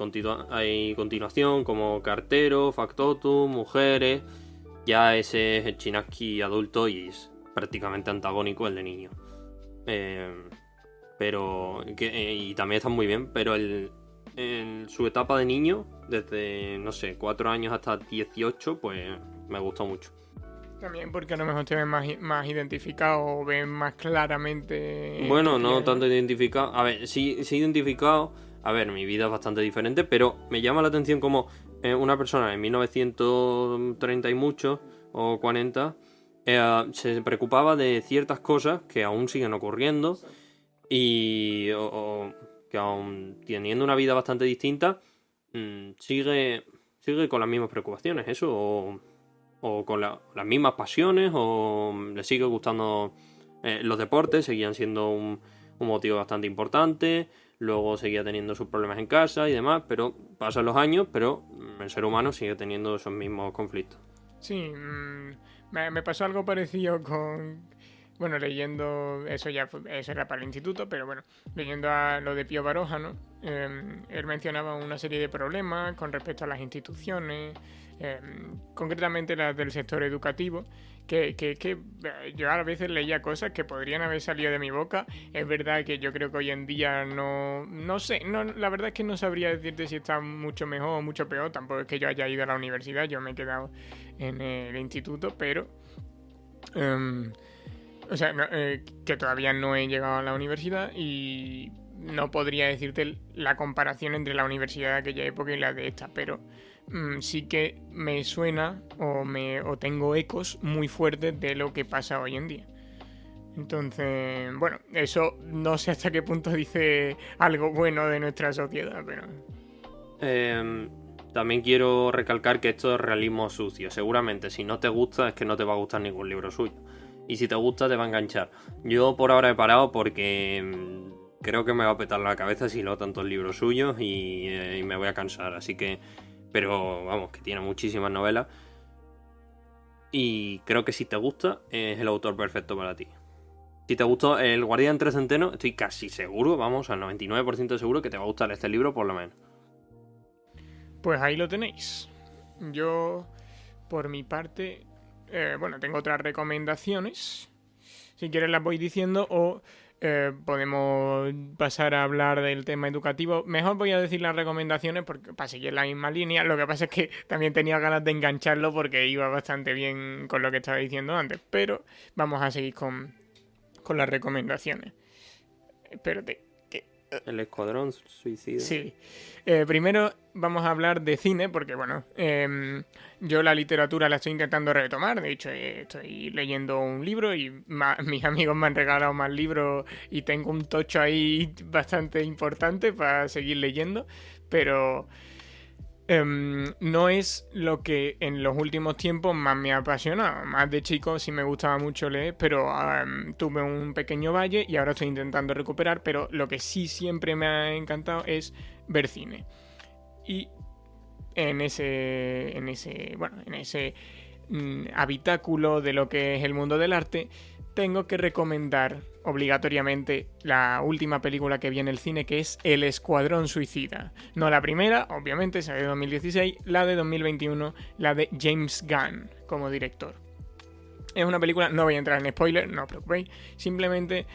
continuación como Cartero, Factotum, Mujeres. Ya ese es el Chinaski adulto y es prácticamente antagónico el de niño. Eh, y también está muy bien, pero en su etapa de niño, desde, no sé, 4 años hasta 18, pues me gustó mucho. También porque a lo mejor te ves más identificado o ves más claramente en tu Bueno, no piel, ¿no? tanto identificado. A ver, sí identificado. A ver, mi vida es bastante diferente, pero me llama la atención como una persona en 1930 y mucho, o 40, se preocupaba de ciertas cosas que aún siguen ocurriendo y o que aún teniendo una vida bastante distinta, sigue con las mismas preocupaciones, eso, o con las mismas pasiones, o le sigue gustando los deportes, seguían siendo un motivo bastante importante. Luego seguía teniendo sus problemas en casa y demás, pero pasan los años, pero el ser humano sigue teniendo esos mismos conflictos. Sí, me pasó algo parecido con, bueno, leyendo, eso era para el instituto, pero bueno, leyendo a lo de Pío Baroja, ¿no? Él mencionaba una serie de problemas con respecto a las instituciones, concretamente las del sector educativo, que yo a veces leía cosas que podrían haber salido de mi boca. Es verdad que yo creo que hoy en día no sé, la verdad es que no sabría decirte si está mucho mejor o mucho peor. Tampoco es que yo haya ido a la universidad, yo me he quedado en el instituto, pero um, o sea, que todavía no he llegado a la universidad y no podría decirte la comparación entre la universidad de aquella época y la de esta, pero sí que me suena o tengo ecos muy fuertes de lo que pasa hoy en día. Entonces, bueno, eso no sé hasta qué punto dice algo bueno de nuestra sociedad, pero... También quiero recalcar que esto es realismo sucio. Seguramente si no te gusta es que no te va a gustar ningún libro suyo. Y si te gusta te va a enganchar. Yo por ahora he parado porque creo que me va a petar la cabeza si leo tantos libros suyos y me voy a cansar. Así que... Pero vamos, que tiene muchísimas novelas. Y creo que si te gusta es el autor perfecto para ti. Si te gustó El Guardián entre Centeno, estoy casi seguro, vamos, al 99% seguro que te va a gustar este libro por lo menos. Pues ahí lo tenéis. Yo, por mi parte, bueno, tengo otras recomendaciones. Si quieres las voy diciendo o podemos pasar a hablar del tema educativo. Mejor voy a decir las recomendaciones porque para seguir la misma línea. Lo que pasa es que también tenía ganas de engancharlo porque iba bastante bien con lo que estaba diciendo antes. Pero vamos a seguir con las recomendaciones. Espérate, que El Escuadrón Suicida. Sí. Primero vamos a hablar de cine, porque bueno, yo la literatura la estoy intentando retomar. De hecho, estoy leyendo un libro y mis amigos me han regalado más libros y tengo un tocho ahí bastante importante para seguir leyendo. Pero no es lo que en los últimos tiempos más me ha apasionado. Más de chico sí me gustaba mucho leer, pero tuve un pequeño valle y ahora estoy intentando recuperar. Pero lo que sí siempre me ha encantado es ver cine. Y en ese habitáculo de lo que es el mundo del arte, tengo que recomendar obligatoriamente la última película que vi en el cine, que es El Escuadrón Suicida. No la primera, obviamente, esa de 2016, la de 2021, la de James Gunn como director. Es una película, no voy a entrar en spoiler, no os preocupéis, simplemente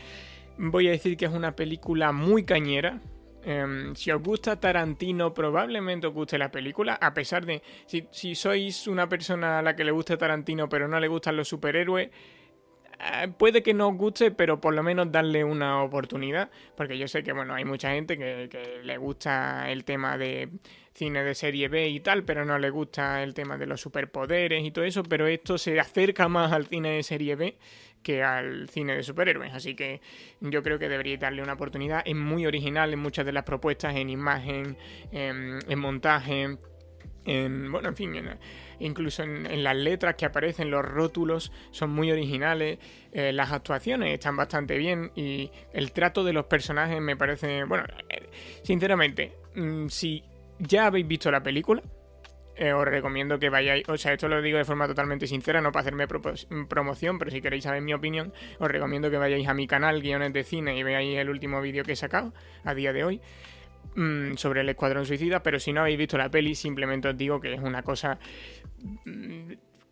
voy a decir que es una película muy cañera. Si os gusta Tarantino, probablemente os guste la película, a pesar de... Si sois una persona a la que le gusta Tarantino pero no le gustan los superhéroes, puede que no os guste, pero por lo menos darle una oportunidad, porque yo sé que bueno, hay mucha gente que le gusta el tema de cine de serie B y tal, pero no le gusta el tema de los superpoderes y todo eso, pero esto se acerca más al cine de serie B que al cine de superhéroes, así que yo creo que deberíais darle una oportunidad. Es muy original en muchas de las propuestas, en imagen, en montaje, en fin, incluso en las letras que aparecen, los rótulos son muy originales, las actuaciones están bastante bien y el trato de los personajes me parece, bueno, sinceramente, si ya habéis visto la película, os recomiendo que vayáis, o sea, esto lo digo de forma totalmente sincera, no para hacerme promoción, pero si queréis saber mi opinión, os recomiendo que vayáis a mi canal Guiones de Cine y veáis el último vídeo que he sacado a día de hoy sobre el Escuadrón Suicida. Pero si no habéis visto la peli, simplemente os digo que es una cosa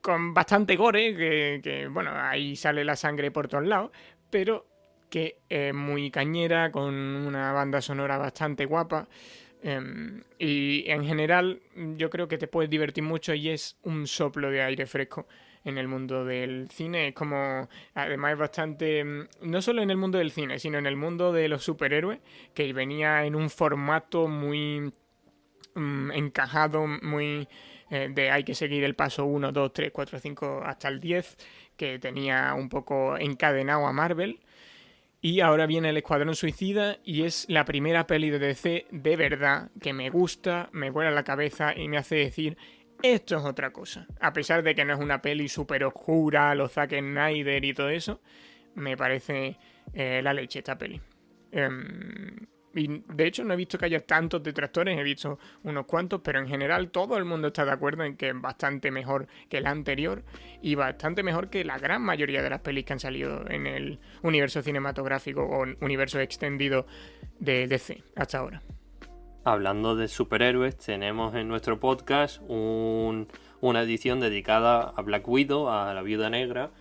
con bastante gore, que bueno, ahí sale la sangre por todos lados, pero que es muy cañera, con una banda sonora bastante guapa. Y en general yo creo que te puedes divertir mucho y es un soplo de aire fresco en el mundo del cine. Es como, además es bastante, no solo en el mundo del cine, sino en el mundo de los superhéroes, que venía en un formato muy encajado, muy de hay que seguir el paso 1, 2, 3, 4, 5 hasta el 10, que tenía un poco encadenado a Marvel. Y ahora viene el Escuadrón Suicida y es la primera peli de DC de verdad que me gusta, me vuela la cabeza y me hace decir, esto es otra cosa. A pesar de que no es una peli súper oscura, los Zack Snyder y todo eso, me parece la leche esta peli. Y de hecho no he visto que haya tantos detractores, he visto unos cuantos, pero en general todo el mundo está de acuerdo en que es bastante mejor que la anterior y bastante mejor que la gran mayoría de las pelis que han salido en el universo cinematográfico o universo extendido de DC hasta ahora. Hablando de superhéroes, tenemos en nuestro podcast una edición dedicada a Black Widow, a la Viuda Negra.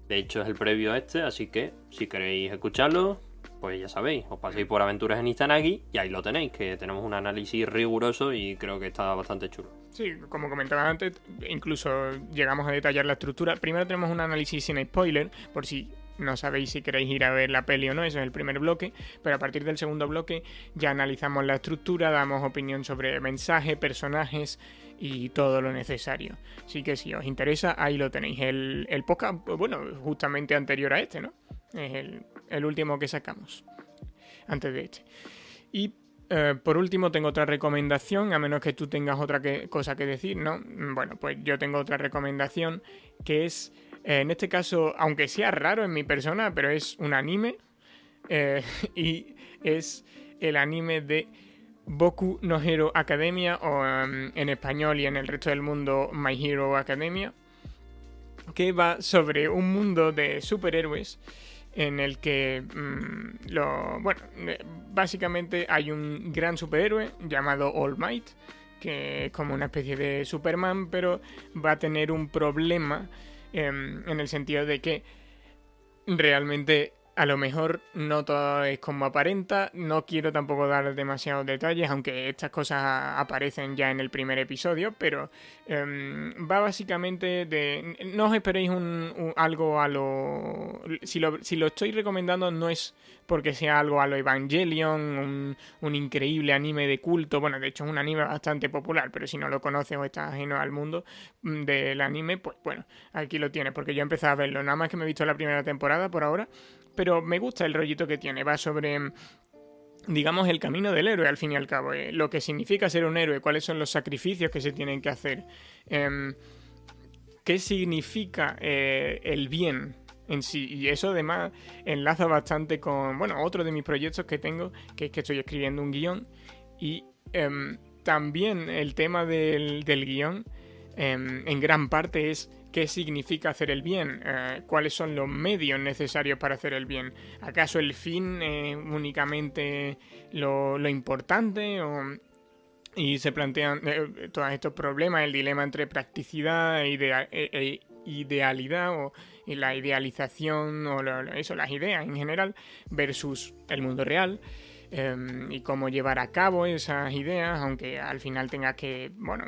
De hecho es el previo a este, así que si queréis escucharlo, pues ya sabéis, os paséis por Aventuras en Izanagi y ahí lo tenéis, que tenemos un análisis riguroso y creo que está bastante chulo. Sí, como comentaba antes, incluso llegamos a detallar la estructura. Primero tenemos un análisis sin spoiler, por si no sabéis si queréis ir a ver la peli o no, eso es el primer bloque, pero a partir del segundo bloque ya analizamos la estructura, damos opinión sobre mensaje, personajes y todo lo necesario. Así que si os interesa, ahí lo tenéis. El podcast, bueno, justamente anterior a este, ¿no? Es el último que sacamos antes de este. Y por último tengo otra recomendación, a menos que tú tengas otra cosa que decir, ¿no? Bueno, pues yo tengo otra recomendación que es, en este caso, aunque sea raro en mi persona, pero es un anime y es el anime de Boku no Hero Academia, o en español y en el resto del mundo My Hero Academia, que va sobre un mundo de superhéroes en el que, básicamente hay un gran superhéroe llamado All Might, que es como una especie de Superman, pero va a tener un problema en el sentido de que realmente A lo mejor no todo es como aparenta, no quiero tampoco dar demasiados detalles, aunque estas cosas aparecen ya en el primer episodio, pero va básicamente de... No os esperéis algo a lo... Si lo estoy recomendando no es porque sea algo a lo Evangelion, un increíble anime de culto, bueno, de hecho es un anime bastante popular, pero si no lo conoces o estás ajeno al mundo del anime, pues bueno, aquí lo tienes, porque yo he empezado a verlo, nada más que me he visto la primera temporada por ahora, pero me gusta el rollito que tiene, va sobre, digamos, el camino del héroe al fin y al cabo, lo que significa ser un héroe, cuáles son los sacrificios que se tienen que hacer, qué significa el bien en sí, y eso además enlaza bastante con, bueno, otro de mis proyectos que tengo, que es que estoy escribiendo un guión, y también el tema del guión en gran parte es qué significa hacer el bien, cuáles son los medios necesarios para hacer el bien. ¿Acaso el fin es únicamente lo importante? Y se plantean todos estos problemas, el dilema entre practicidad e idealidad y la idealización o las ideas en general versus el mundo real. Y cómo llevar a cabo esas ideas, aunque al final tengas que, bueno,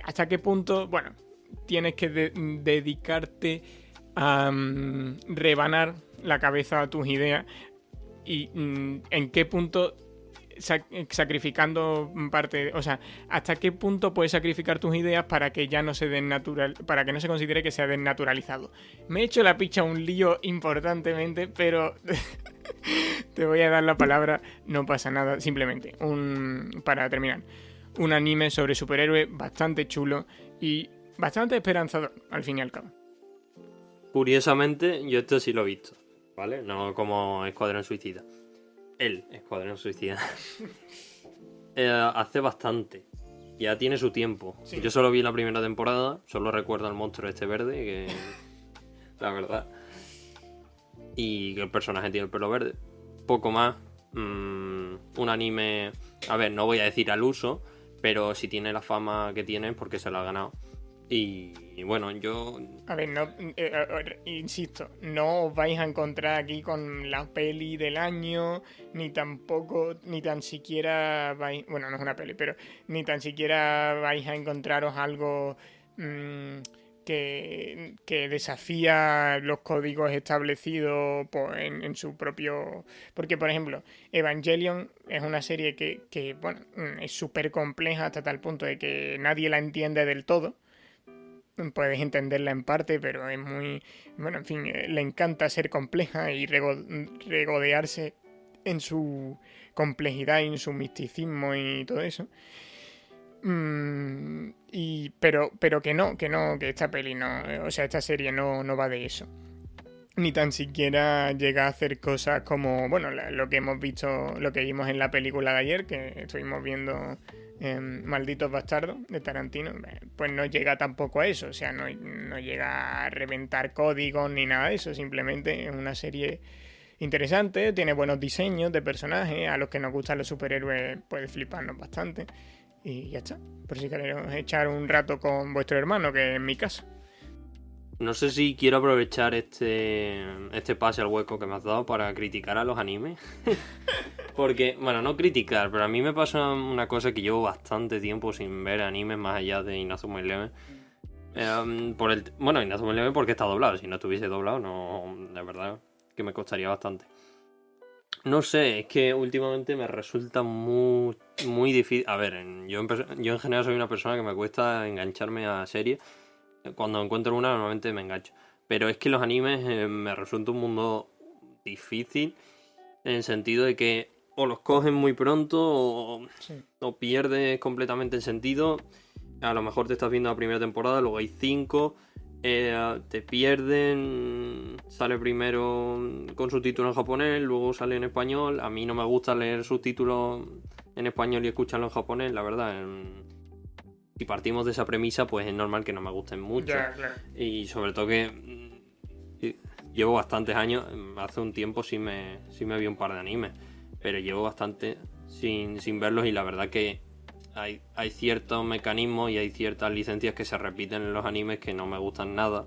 hasta qué punto, bueno, tienes que dedicarte a rebanar la cabeza a tus ideas y en qué punto sacrificando parte, o sea, hasta qué punto puedes sacrificar tus ideas para que ya no se para que no se considere que sea desnaturalizado. Me he hecho la picha un lío importantemente, pero te voy a dar la palabra, no pasa nada, simplemente para terminar, un anime sobre superhéroes bastante chulo y bastante esperanzador, al fin y al cabo. Curiosamente, yo esto sí lo he visto, ¿vale? No como Escuadrón Suicida. El Escuadrón Suicida. Hace bastante. Ya tiene su tiempo. Sí. Yo solo vi la primera temporada, solo recuerdo al monstruo este verde, que la verdad. Y que el personaje tiene el pelo verde. Poco más. Un anime... A ver, no voy a decir al uso, pero si tiene la fama que tiene es porque se la ha ganado. Y bueno, yo... A ver, no, insisto, no os vais a encontrar aquí con la peli del año, ni tampoco, ni tan siquiera vais... Bueno, no es una peli, pero ni tan siquiera vais a encontraros algo que desafía los códigos establecidos en su propio... Porque, por ejemplo, Evangelion es una serie que bueno, es súper compleja hasta tal punto de que nadie la entiende del todo. Puedes entenderla en parte, pero es muy... Bueno, en fin, le encanta ser compleja y regodearse en su complejidad y en su misticismo y todo eso. Pero que esta peli no... O sea, esta serie no va de eso. Ni tan siquiera llega a hacer cosas como... Bueno, lo que hemos visto, lo que vimos en la película de ayer, que estuvimos viendo... Malditos Bastardos de Tarantino, pues no llega tampoco a eso, o sea, no llega a reventar códigos ni nada de eso, simplemente es una serie interesante, tiene buenos diseños de personajes, a los que nos gustan los superhéroes puede fliparnos bastante y ya está, por si queréis echar un rato con vuestro hermano, que es en mi caso. No sé si quiero aprovechar este pase al hueco que me has dado para criticar a los animes. Porque, bueno, no criticar, pero a mí me pasa una cosa que llevo bastante tiempo sin ver animes más allá de Inazuma Eleven. Inazuma Eleven porque está doblado. Si no estuviese doblado, no, de verdad que me costaría bastante. No sé, es que últimamente me resulta muy, muy difícil. A ver, yo en general soy una persona que me cuesta engancharme a series. Cuando encuentro una, normalmente me engancho. Pero es que los animes me resulta un mundo difícil en el sentido de que o los cogen muy pronto o pierdes completamente el sentido. A lo mejor te estás viendo la primera temporada, luego hay 5, te pierden, sale primero con subtítulos en japonés, luego sale en español. A mí no me gusta leer subtítulos en español y escucharlo en japonés, la verdad. Si partimos de esa premisa, pues es normal que no me gusten mucho. Ya, claro. Y sobre todo que llevo bastantes años, hace un tiempo sí me vi un par de animes, pero llevo bastante sin verlos y la verdad que hay ciertos mecanismos y hay ciertas licencias que se repiten en los animes que no me gustan nada.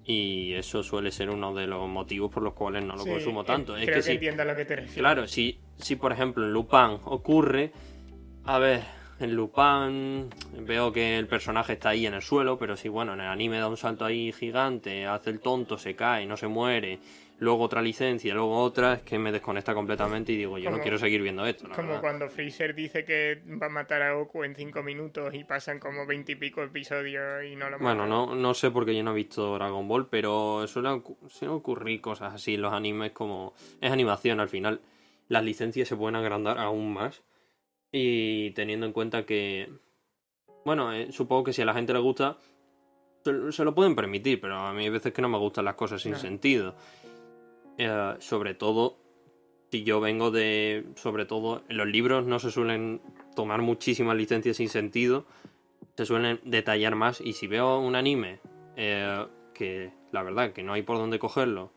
Y eso suele ser uno de los motivos por los cuales no lo consumo tanto. Es creo que que entiendo a lo que te refieres. Claro, si por ejemplo en Lupin ocurre, a ver, en Lupin veo que el personaje está ahí en el suelo, pero si bueno, en el anime da un salto ahí gigante, hace el tonto, se cae, no se muere, luego otra licencia, luego otra, es que me desconecta completamente y digo, yo no quiero seguir viendo esto. Como cuando Freezer dice que va a matar a Goku en 5 minutos y pasan como 20 y pico episodios y no lo matan. Bueno, no sé porque yo no he visto Dragon Ball, pero suelen ocurrir cosas así en los animes, como es animación al final. Las licencias se pueden agrandar aún más. Y teniendo en cuenta que, bueno, supongo que si a la gente le gusta, se lo pueden permitir, pero a mí hay veces que no me gustan las cosas sin sentido. Sobre todo, si yo vengo sobre todo, en los libros no se suelen tomar muchísimas licencias sin sentido, se suelen detallar más, y si veo un anime que la verdad que no hay por dónde cogerlo,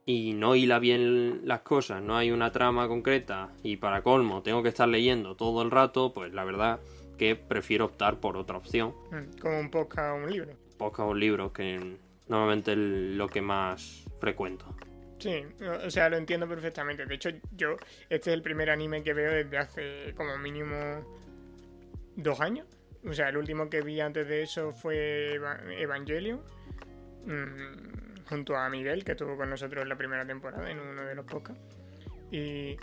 y no hila bien las cosas, no hay una trama concreta, y para colmo tengo que estar leyendo todo el rato, pues la verdad que prefiero optar por otra opción. Como un podcast o un libro. Podcast o un libro, que normalmente es lo que más frecuento. Sí, o sea, lo entiendo perfectamente. De hecho, este es el primer anime que veo desde hace como mínimo 2 años. O sea, el último que vi antes de eso fue Evangelion. Junto a Miguel, que estuvo con nosotros en la primera temporada, en uno de los podcasts. Y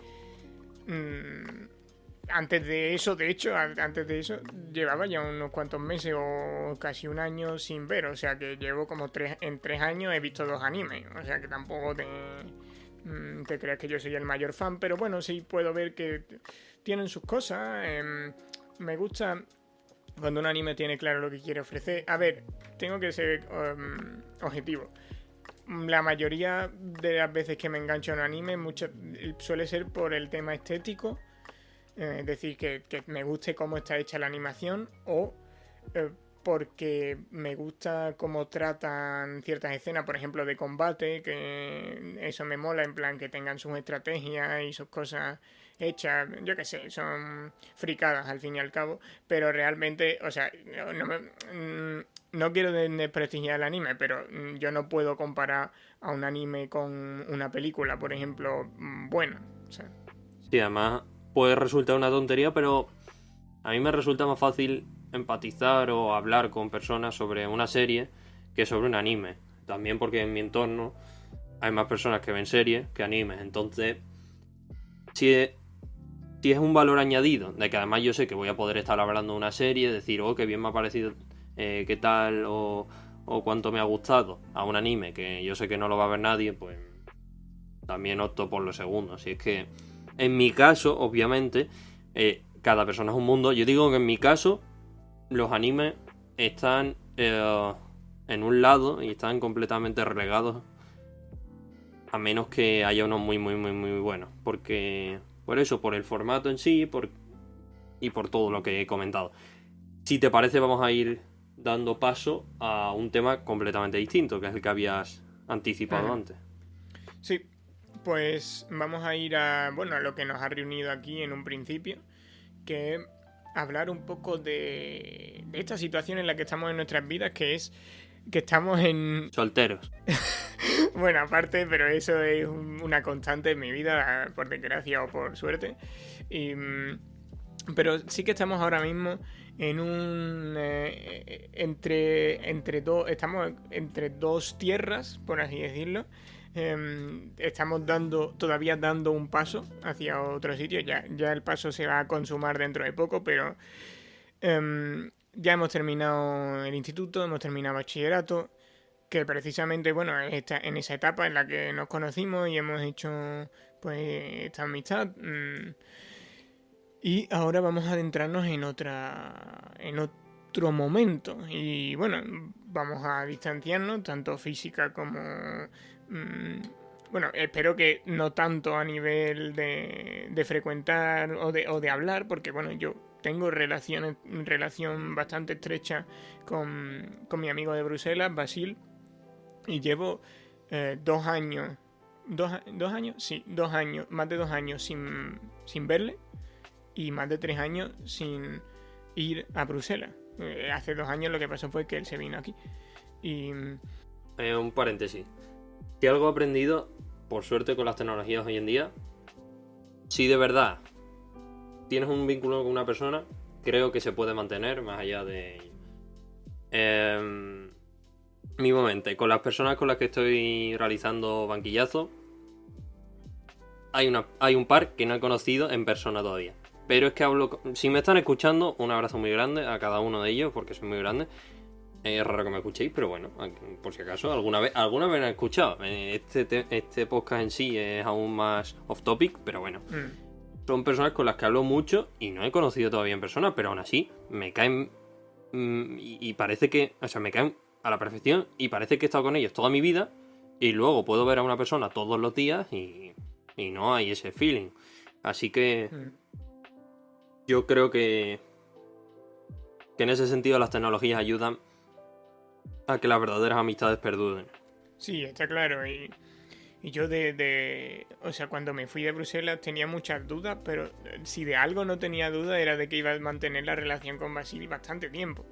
antes de eso, llevaba ya unos cuantos meses o casi un año sin ver. O sea que llevo como en 3 años he visto 2 animes. O sea que tampoco te creas que yo soy el mayor fan, pero bueno, sí puedo ver que tienen sus cosas. Me gusta cuando un anime tiene claro lo que quiere ofrecer. A ver, tengo que ser objetivo. La mayoría de las veces que me engancho en un anime suele ser por el tema estético, es decir, que me guste cómo está hecha la animación, o porque me gusta cómo tratan ciertas escenas, por ejemplo de combate, que eso me mola, en plan que tengan sus estrategias y sus cosas hechas, yo qué sé, son fricadas al fin y al cabo, pero realmente, o sea, no quiero desprestigiar el anime, pero yo no puedo comparar a un anime con una película, por ejemplo, buena. O sea. Sí, además puede resultar una tontería, pero a mí me resulta más fácil empatizar o hablar con personas sobre una serie que sobre un anime. También porque en mi entorno hay más personas que ven series que animes. Entonces, si es un valor añadido, de que además yo sé que voy a poder estar hablando de una serie, decir, oh, qué bien me ha parecido, qué tal, o cuánto me ha gustado, a un anime que yo sé que no lo va a ver nadie, pues también opto por lo segundo. Si es que, en mi caso, obviamente, cada persona es un mundo. Yo digo que en mi caso, los animes están en un lado y están completamente relegados, a menos que haya unos muy, muy, muy, muy buenos. Porque, por eso, por el formato en sí y por todo lo que he comentado. Si te parece, vamos a ir dando paso a un tema completamente distinto, que es el que habías anticipado antes. Sí, pues vamos a ir a lo que nos ha reunido aquí en un principio, que es hablar un poco de esta situación en la que estamos en nuestras vidas, que es que estamos en... Solteros. Bueno, aparte, pero eso es una constante en mi vida, por desgracia o por suerte. Pero sí que estamos ahora mismo en un... estamos entre dos tierras, por así decirlo. Estamos todavía dando un paso hacia otro sitio. Ya el paso se va a consumar dentro de poco, pero ya hemos terminado el instituto, hemos terminado bachillerato, que precisamente, está en esa etapa en la que nos conocimos y hemos hecho pues esta amistad. Y ahora vamos a adentrarnos en otro momento. Y bueno, vamos a distanciarnos, tanto física como... espero que no tanto a nivel de frecuentar o de hablar, porque yo tengo relación bastante estrecha con mi amigo de Bruselas, Basil, y llevo 2 años, más de 2 años sin verle, y más de 3 años sin ir a Bruselas. Hace 2 años lo que pasó fue que él se vino aquí. un paréntesis. Si algo he aprendido, por suerte con las tecnologías hoy en día, si de verdad tienes un vínculo con una persona, creo que se puede mantener más allá de... Mismamente, con las personas con las que estoy realizando banquillazo, hay un par que no he conocido en persona todavía. Pero es que si me están escuchando, un abrazo muy grande a cada uno de ellos, porque soy muy grande. Es raro que me escuchéis, pero bueno, por si acaso, alguna vez me han escuchado. Este podcast en sí es aún más off topic, pero bueno. Son personas con las que hablo mucho y no he conocido todavía en persona, pero aún así me caen y parece que, o sea, me caen a la perfección y parece que he estado con ellos toda mi vida y luego puedo ver a una persona todos los días y no hay ese feeling. Así que yo creo que en ese sentido las tecnologías ayudan a que las verdaderas amistades perduren. Sí, está claro. Y yo o sea, cuando me fui de Bruselas tenía muchas dudas, pero si de algo no tenía duda era de que iba a mantener la relación con Basil bastante tiempo.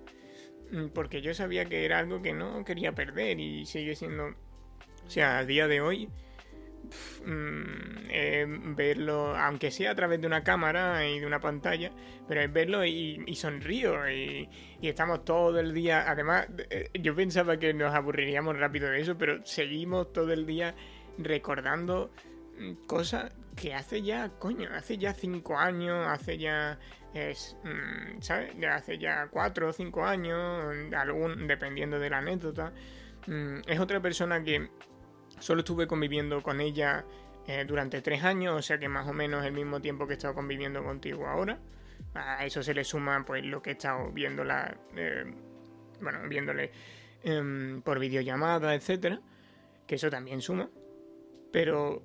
Porque yo sabía que era algo que no quería perder y sigue siendo... O sea, a día de hoy, verlo, aunque sea a través de una cámara y de una pantalla, pero es verlo y sonrío y estamos todo el día... Además, yo pensaba que nos aburriríamos rápido de eso, pero seguimos todo el día recordando cosas que hace ya 5 años, hace ya... ¿sabes? Hace ya 4 o 5 años, dependiendo de la anécdota. Es otra persona que solo estuve conviviendo con ella durante 3 años, o sea que más o menos el mismo tiempo que he estado conviviendo contigo ahora. A eso se le suma pues lo que he estado viéndola, viéndole por videollamada, etcétera, que eso también suma. Pero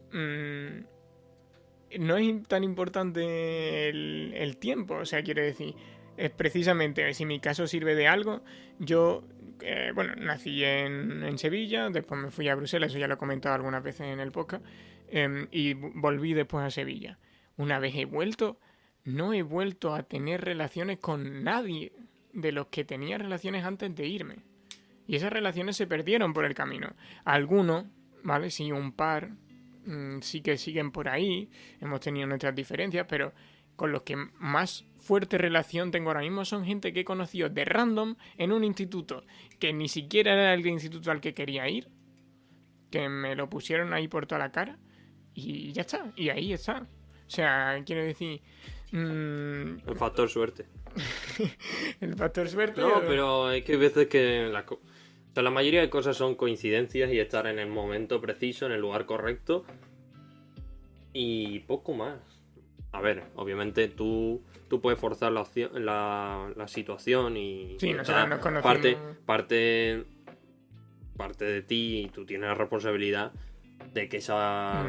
no es tan importante el tiempo, o sea, quiero decir, es precisamente, si mi caso sirve de algo, yo, nací en Sevilla, después me fui a Bruselas, eso ya lo he comentado algunas veces en el podcast, y volví después a Sevilla. Una vez he vuelto, no he vuelto a tener relaciones con nadie de los que tenía relaciones antes de irme. Y esas relaciones se perdieron por el camino. Algunos, ¿vale? Sí, un par, sí que siguen por ahí, hemos tenido nuestras diferencias, pero con los que más fuerte relación tengo ahora mismo son gente que he conocido de random en un instituto, que ni siquiera era el instituto al que quería ir, que me lo pusieron ahí por toda la cara, y ya está, y ahí está. O sea, quiero decir... El factor suerte. El factor suerte... No, pero es que hay veces que... la mayoría de cosas son coincidencias y estar en el momento preciso, en el lugar correcto. Y poco más. A ver, obviamente tú puedes forzar la situación y... Sí, nosotros nos conocimos... Parte de ti y tú tienes la responsabilidad de que esa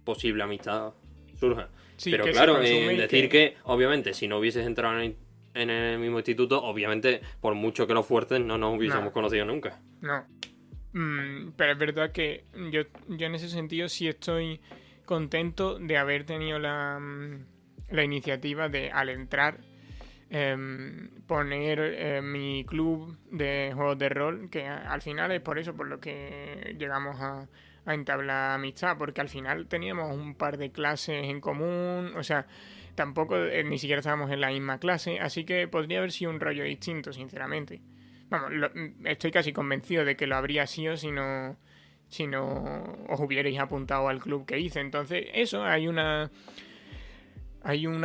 posible amistad surja. Sí, pero claro, decir que obviamente si no hubieses entrado en el mismo instituto, obviamente por mucho que lo fuerces no nos hubiésemos conocido nunca. No. Pero es verdad que yo en ese sentido sí estoy contento de haber tenido la iniciativa de, al entrar, poner mi club de juegos de rol, que al final es por eso por lo que llegamos a entablar amistad, porque al final teníamos un par de clases en común, o sea, tampoco ni siquiera estábamos en la misma clase, así que podría haber sido un rollo distinto, sinceramente. Vamos, estoy casi convencido de que lo habría sido si no os hubierais apuntado al club que hice. Entonces, eso, hay una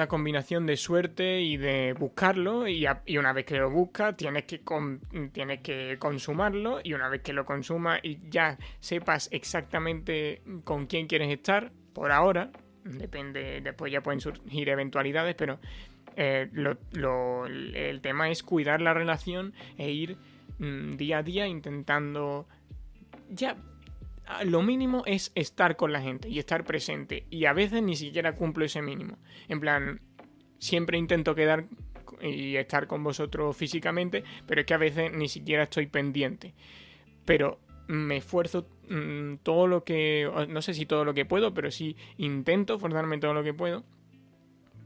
combinación de suerte y de buscarlo, y una vez que lo buscas tienes que consumarlo, y una vez que lo consumas y ya sepas exactamente con quién quieres estar, por ahora, depende, después ya pueden surgir eventualidades, pero el tema es cuidar la relación e ir día a día intentando ya... Lo mínimo es estar con la gente y estar presente. Y a veces ni siquiera cumplo ese mínimo. En plan, siempre intento quedar y estar con vosotros físicamente, pero es que a veces ni siquiera estoy pendiente. Pero me esfuerzo todo lo que... No sé si todo lo que puedo, pero sí intento forzarme todo lo que puedo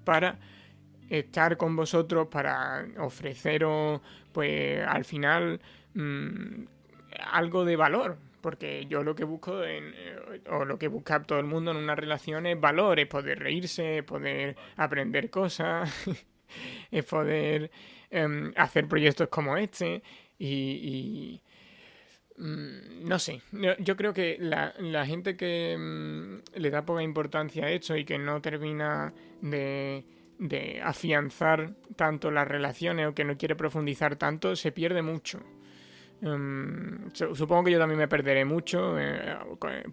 para estar con vosotros, para ofreceros, pues al final... algo de valor. Porque yo lo que busco, o lo que busca todo el mundo en una relación es valor, es poder reírse, es poder aprender cosas, es poder hacer proyectos como este no sé, yo creo que la gente que le da poca importancia a esto y que no termina de afianzar tanto las relaciones o que no quiere profundizar tanto, se pierde mucho. Supongo que yo también me perderé mucho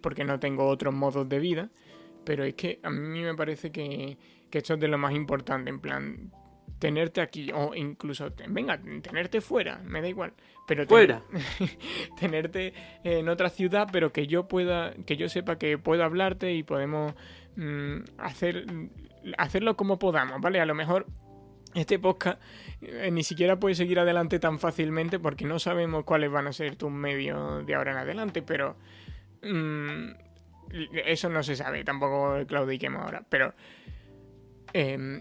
porque no tengo otros modos de vida, pero es que a mí me parece que esto es de lo más importante, en plan, tenerte aquí o incluso, venga, tenerte fuera, me da igual, pero ¡Fuera! tenerte en otra ciudad, pero que yo sepa que puedo hablarte y podemos hacerlo como podamos, ¿vale? A lo mejor este podcast ni siquiera puede seguir adelante tan fácilmente porque no sabemos cuáles van a ser tus medios de ahora en adelante, pero eso no se sabe, tampoco claudiquemos ahora, pero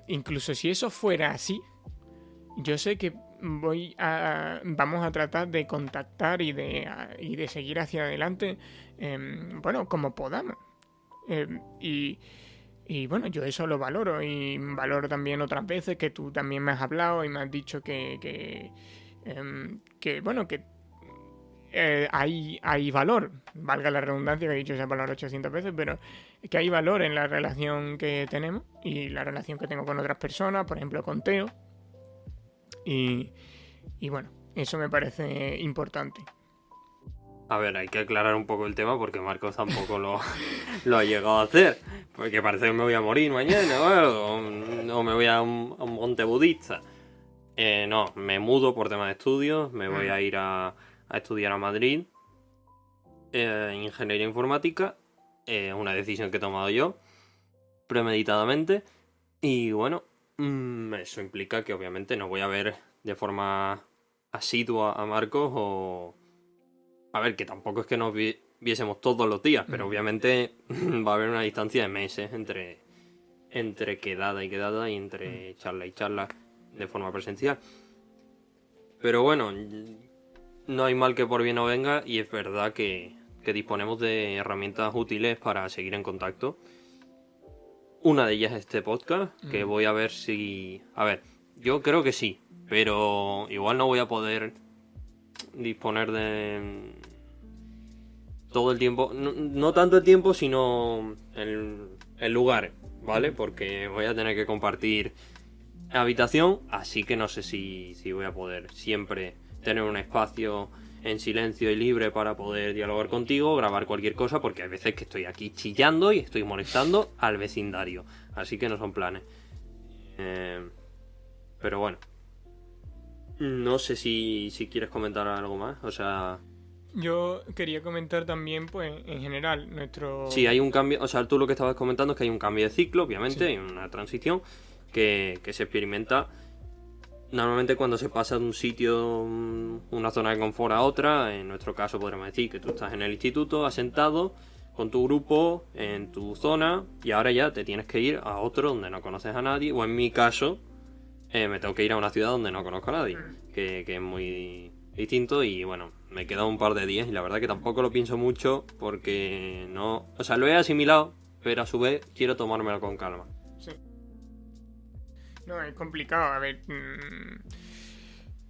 incluso si eso fuera así, yo sé que vamos a tratar de contactar y de seguir hacia adelante, bueno, como podamos. Y bueno, yo eso lo valoro y valoro también otras veces que tú también me has hablado y me has dicho que bueno, que hay valor, valga la redundancia, que he dicho esa palabra 800 veces, pero que hay valor en la relación que tenemos y la relación que tengo con otras personas, por ejemplo con Teo. Y bueno, eso me parece importante. A ver, hay que aclarar un poco el tema porque Marcos tampoco lo ha llegado a hacer. Porque parece que me voy a morir mañana o algo, o me voy a un monte budista. No, me mudo por tema de estudios, me voy a ir a estudiar a Madrid, ingeniería informática, una decisión que he tomado yo, premeditadamente, y bueno, eso implica que obviamente no voy a ver de forma asidua a Marcos o... A ver, que tampoco es que nos viésemos todos los días, pero obviamente va a haber una distancia de meses entre quedada y quedada y entre charla y charla de forma presencial. Pero bueno, no hay mal que por bien no venga y es verdad que disponemos de herramientas útiles para seguir en contacto. Una de ellas es este podcast, que voy a ver si... A ver, yo creo que sí, pero igual no voy a poder disponer de todo el tiempo, no tanto el tiempo, sino el lugar, ¿vale? Porque voy a tener que compartir habitación, así que no sé si voy a poder siempre tener un espacio en silencio y libre para poder dialogar contigo, grabar cualquier cosa, porque hay veces que estoy aquí chillando y estoy molestando al vecindario, así que no son planes. Pero bueno, no sé si quieres comentar algo más, o sea... Yo quería comentar también, pues, en general, Sí, hay un cambio, o sea, tú lo que estabas comentando es que hay un cambio de ciclo, obviamente, Sí. hay una transición que se experimenta normalmente cuando se pasa de un sitio, una zona de confort a otra. En nuestro caso podríamos decir que tú estás en el instituto, asentado, con tu grupo, en tu zona, y ahora ya te tienes que ir a otro donde no conoces a nadie, o en mi caso, me tengo que ir a una ciudad donde no conozco a nadie, que es muy distinto y bueno, me queda un par de días y la verdad que tampoco lo pienso mucho porque no... O sea, lo he asimilado, pero a su vez quiero tomármelo con calma. Sí. No, es complicado. A ver,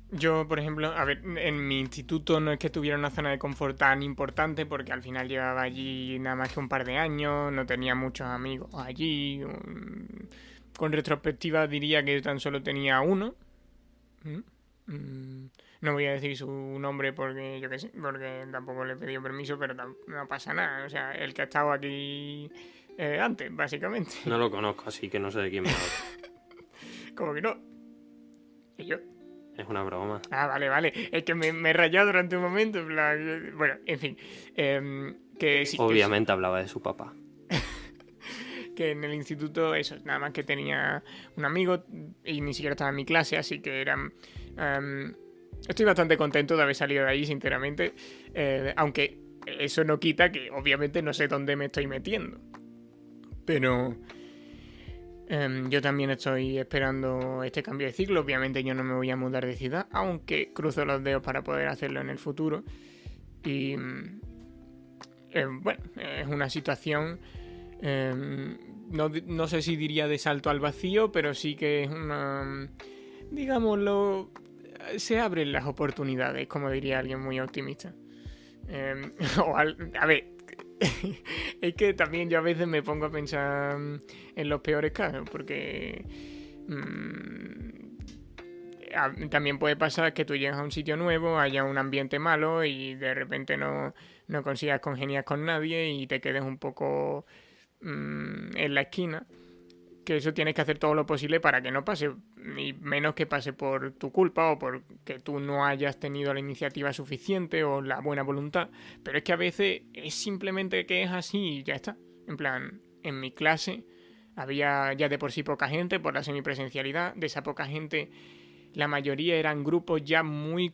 yo, por ejemplo, a ver, en mi instituto no es que tuviera una zona de confort tan importante porque al final llevaba allí nada más que un par de años, no tenía muchos amigos allí. Con retrospectiva diría que tan solo tenía uno. No voy a decir su nombre porque yo qué sé, porque tampoco le he pedido permiso, pero no pasa nada. O sea, el que ha estado aquí antes, básicamente. No lo conozco, así que no sé de quién me habla. ¿Cómo que no? ¿Y yo? Es una broma. Ah, vale. Es que me he rayado durante un momento. En plan, bueno, en fin. Que sí, Obviamente hablaba de su papá. Que en el instituto, eso, nada más que tenía un amigo y ni siquiera estaba en mi clase, así que eran... estoy bastante contento de haber salido de ahí, sinceramente. Aunque eso no quita que obviamente no sé dónde me estoy metiendo. Pero... yo también estoy esperando este cambio de ciclo. Obviamente yo no me voy a mudar de ciudad, aunque cruzo los dedos para poder hacerlo en el futuro. Y bueno, es una situación, no sé si diría de salto al vacío, pero sí que es una, digámoslo, se abren las oportunidades, como diría alguien muy optimista. A ver, es que también yo a veces me pongo a pensar en los peores casos, porque también puede pasar que tú llegas a un sitio nuevo, haya un ambiente malo y de repente no consigas congeniar con nadie y te quedes un poco en la esquina. Que eso tienes que hacer todo lo posible para que no pase, y menos que pase por tu culpa o porque tú no hayas tenido la iniciativa suficiente o la buena voluntad. Pero es que a veces es simplemente que es así y ya está. En plan, en mi clase había ya de por sí poca gente por la semipresencialidad. De esa poca gente, la mayoría eran grupos ya muy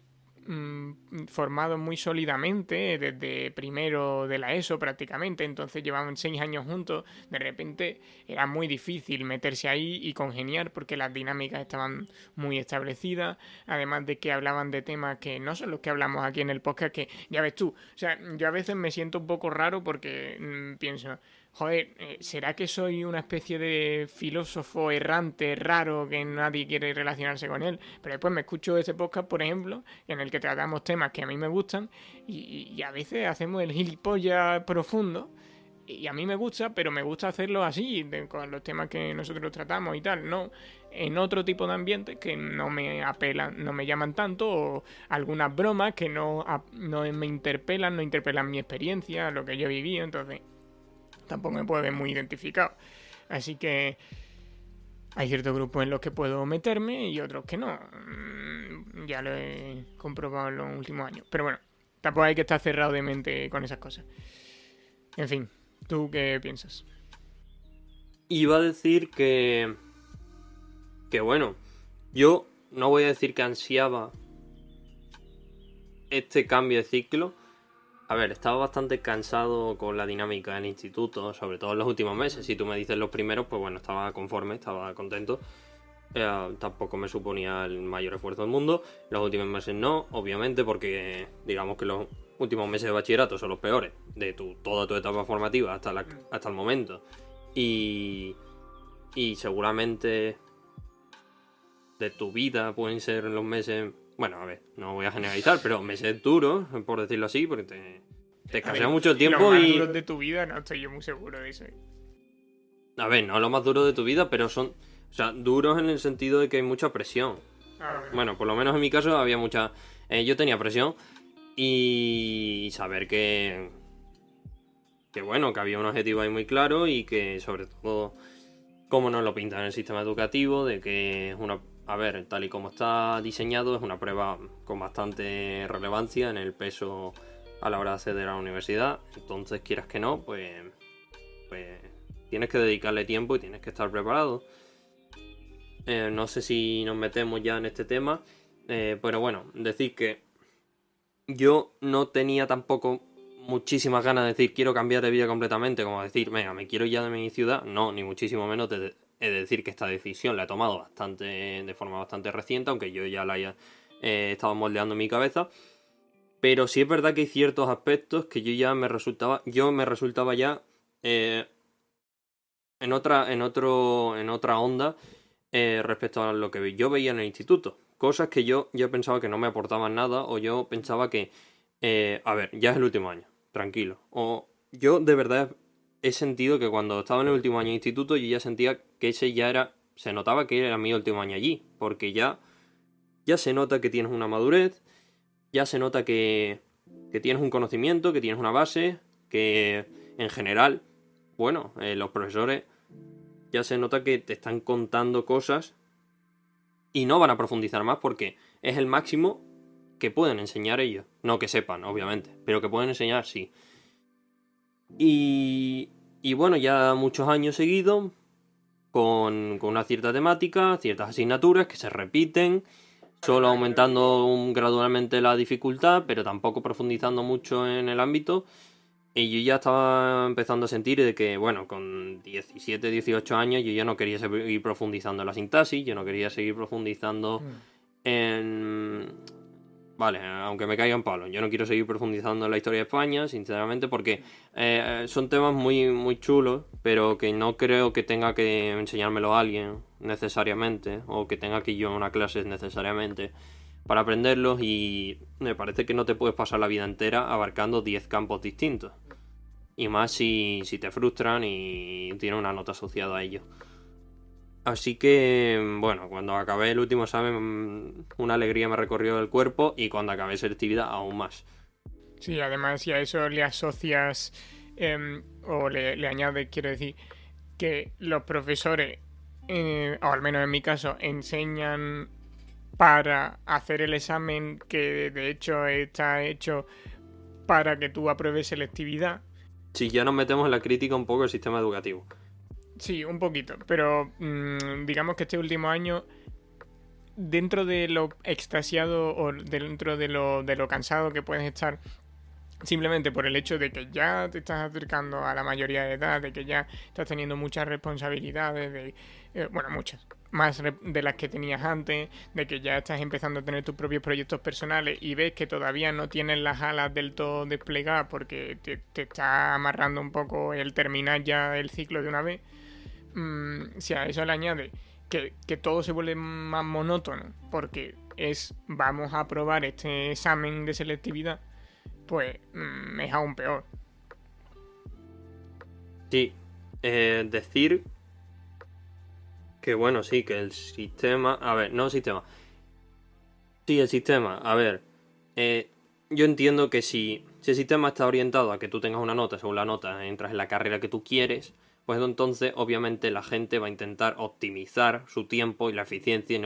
formados muy sólidamente desde primero de la ESO prácticamente, entonces llevaban 6 años juntos. De repente era muy difícil meterse ahí y congeniar porque las dinámicas estaban muy establecidas, además de que hablaban de temas que no son los que hablamos aquí en el podcast, que ya ves tú, o sea, yo a veces me siento un poco raro porque pienso, joder, ¿será que soy una especie de filósofo errante, raro, que nadie quiere relacionarse con él? Pero después me escucho ese podcast, por ejemplo, en el que tratamos temas que a mí me gustan y a veces hacemos el gilipollas profundo. Y a mí me gusta, pero me gusta hacerlo así, con los temas que nosotros tratamos y tal, no en otro tipo de ambientes que no me apelan, no me llaman tanto, o algunas bromas que no me interpelan, no interpelan mi experiencia, lo que yo he vivido, entonces tampoco me puedo ver muy identificado. Así que hay ciertos grupos en los que puedo meterme y otros que no. Ya lo he comprobado en los últimos años. Pero bueno, tampoco hay que estar cerrado de mente con esas cosas. En fin, ¿tú qué piensas? Iba a decir que bueno, yo no voy a decir que ansiaba este cambio de ciclo. A ver, estaba bastante cansado con la dinámica del instituto, sobre todo en los últimos meses. Si tú me dices los primeros, pues bueno, estaba conforme, estaba contento. Tampoco me suponía el mayor esfuerzo del mundo. Los últimos meses no, obviamente, porque digamos que los últimos meses de bachillerato son los peores de toda tu etapa formativa hasta el momento. Y seguramente de tu vida pueden ser los meses... Bueno, a ver, no voy a generalizar, pero meses duros, por decirlo así, porque te escasea mucho el tiempo los más y... duros de tu vida, no estoy yo muy seguro de eso. A ver, no lo más duro de tu vida, pero son... O sea, duros en el sentido de que hay mucha presión. Bueno, por lo menos en mi caso había mucha... yo tenía presión y saber que bueno, que había un objetivo ahí muy claro y que sobre todo, como nos lo pintan en el sistema educativo, de que es una... A ver, tal y como está diseñado, es una prueba con bastante relevancia en el peso a la hora de acceder a la universidad. Entonces, quieras que no, pues tienes que dedicarle tiempo y tienes que estar preparado. No sé si nos metemos ya en este tema, pero bueno, decir que yo no tenía tampoco muchísimas ganas de decir quiero cambiar de vida completamente, como decir, venga, me quiero ir ya de mi ciudad. No, ni muchísimo menos he de decir que esta decisión la he tomado de forma bastante reciente, aunque yo ya la haya estado moldeando en mi cabeza. Pero sí es verdad que hay ciertos aspectos que yo me resultaba ya en otra onda respecto a lo que yo veía en el instituto. Cosas que yo pensaba que no me aportaban nada, o yo pensaba que, a ver, ya es el último año, tranquilo. O yo de verdad he sentido que cuando estaba en el último año de instituto yo ya sentía que ese ya era, se notaba que era mi último año allí, porque ya se nota que tienes una madurez, ya se nota que tienes un conocimiento, que tienes una base, que en general, bueno, los profesores ya se nota que te están contando cosas y no van a profundizar más porque es el máximo que pueden enseñar ellos. No que sepan, obviamente, pero que pueden enseñar, sí. Y bueno, ya muchos años seguidos, con una cierta temática, ciertas asignaturas que se repiten, solo aumentando gradualmente la dificultad, pero tampoco profundizando mucho en el ámbito. Y yo ya estaba empezando a sentir de que, bueno, con 17, 18 años yo ya no quería seguir profundizando en la sintaxis, yo no quería seguir profundizando en vale, aunque me caigan palos, yo no quiero seguir profundizando en la historia de España, sinceramente, porque son temas muy, muy chulos, pero que no creo que tenga que enseñármelo a alguien necesariamente, o que tenga que ir yo a una clase necesariamente para aprenderlos, y me parece que no te puedes pasar la vida entera abarcando 10 campos distintos. Y más si te frustran y tiene una nota asociada a ello. Así que, bueno, cuando acabé el último examen, una alegría me recorrió el cuerpo, y cuando acabé selectividad, aún más. Sí, además si a eso le asocias o le añades, quiero decir, que los profesores, o al menos en mi caso, enseñan para hacer el examen que de hecho está hecho para que tú apruebes selectividad. Si ya nos metemos en la crítica un poco del sistema educativo. Sí, un poquito, pero digamos que este último año, dentro de lo extasiado o dentro de lo cansado que puedes estar, simplemente por el hecho de que ya te estás acercando a la mayoría de edad, de que ya estás teniendo muchas responsabilidades, bueno, muchas, más de las que tenías antes, de que ya estás empezando a tener tus propios proyectos personales y ves que todavía no tienes las alas del todo desplegadas porque te está amarrando un poco el terminar ya el ciclo de una vez. Si a eso le añade que todo se vuelve más monótono porque vamos a aprobar este examen de selectividad, pues es aún peor. Sí, decir que bueno, sí, que el sistema... A ver, no el sistema. Sí, el sistema. A ver, yo entiendo que si el sistema está orientado a que tú tengas una nota, según la nota entras en la carrera que tú quieres, pues entonces obviamente la gente va a intentar optimizar su tiempo y la eficiencia, y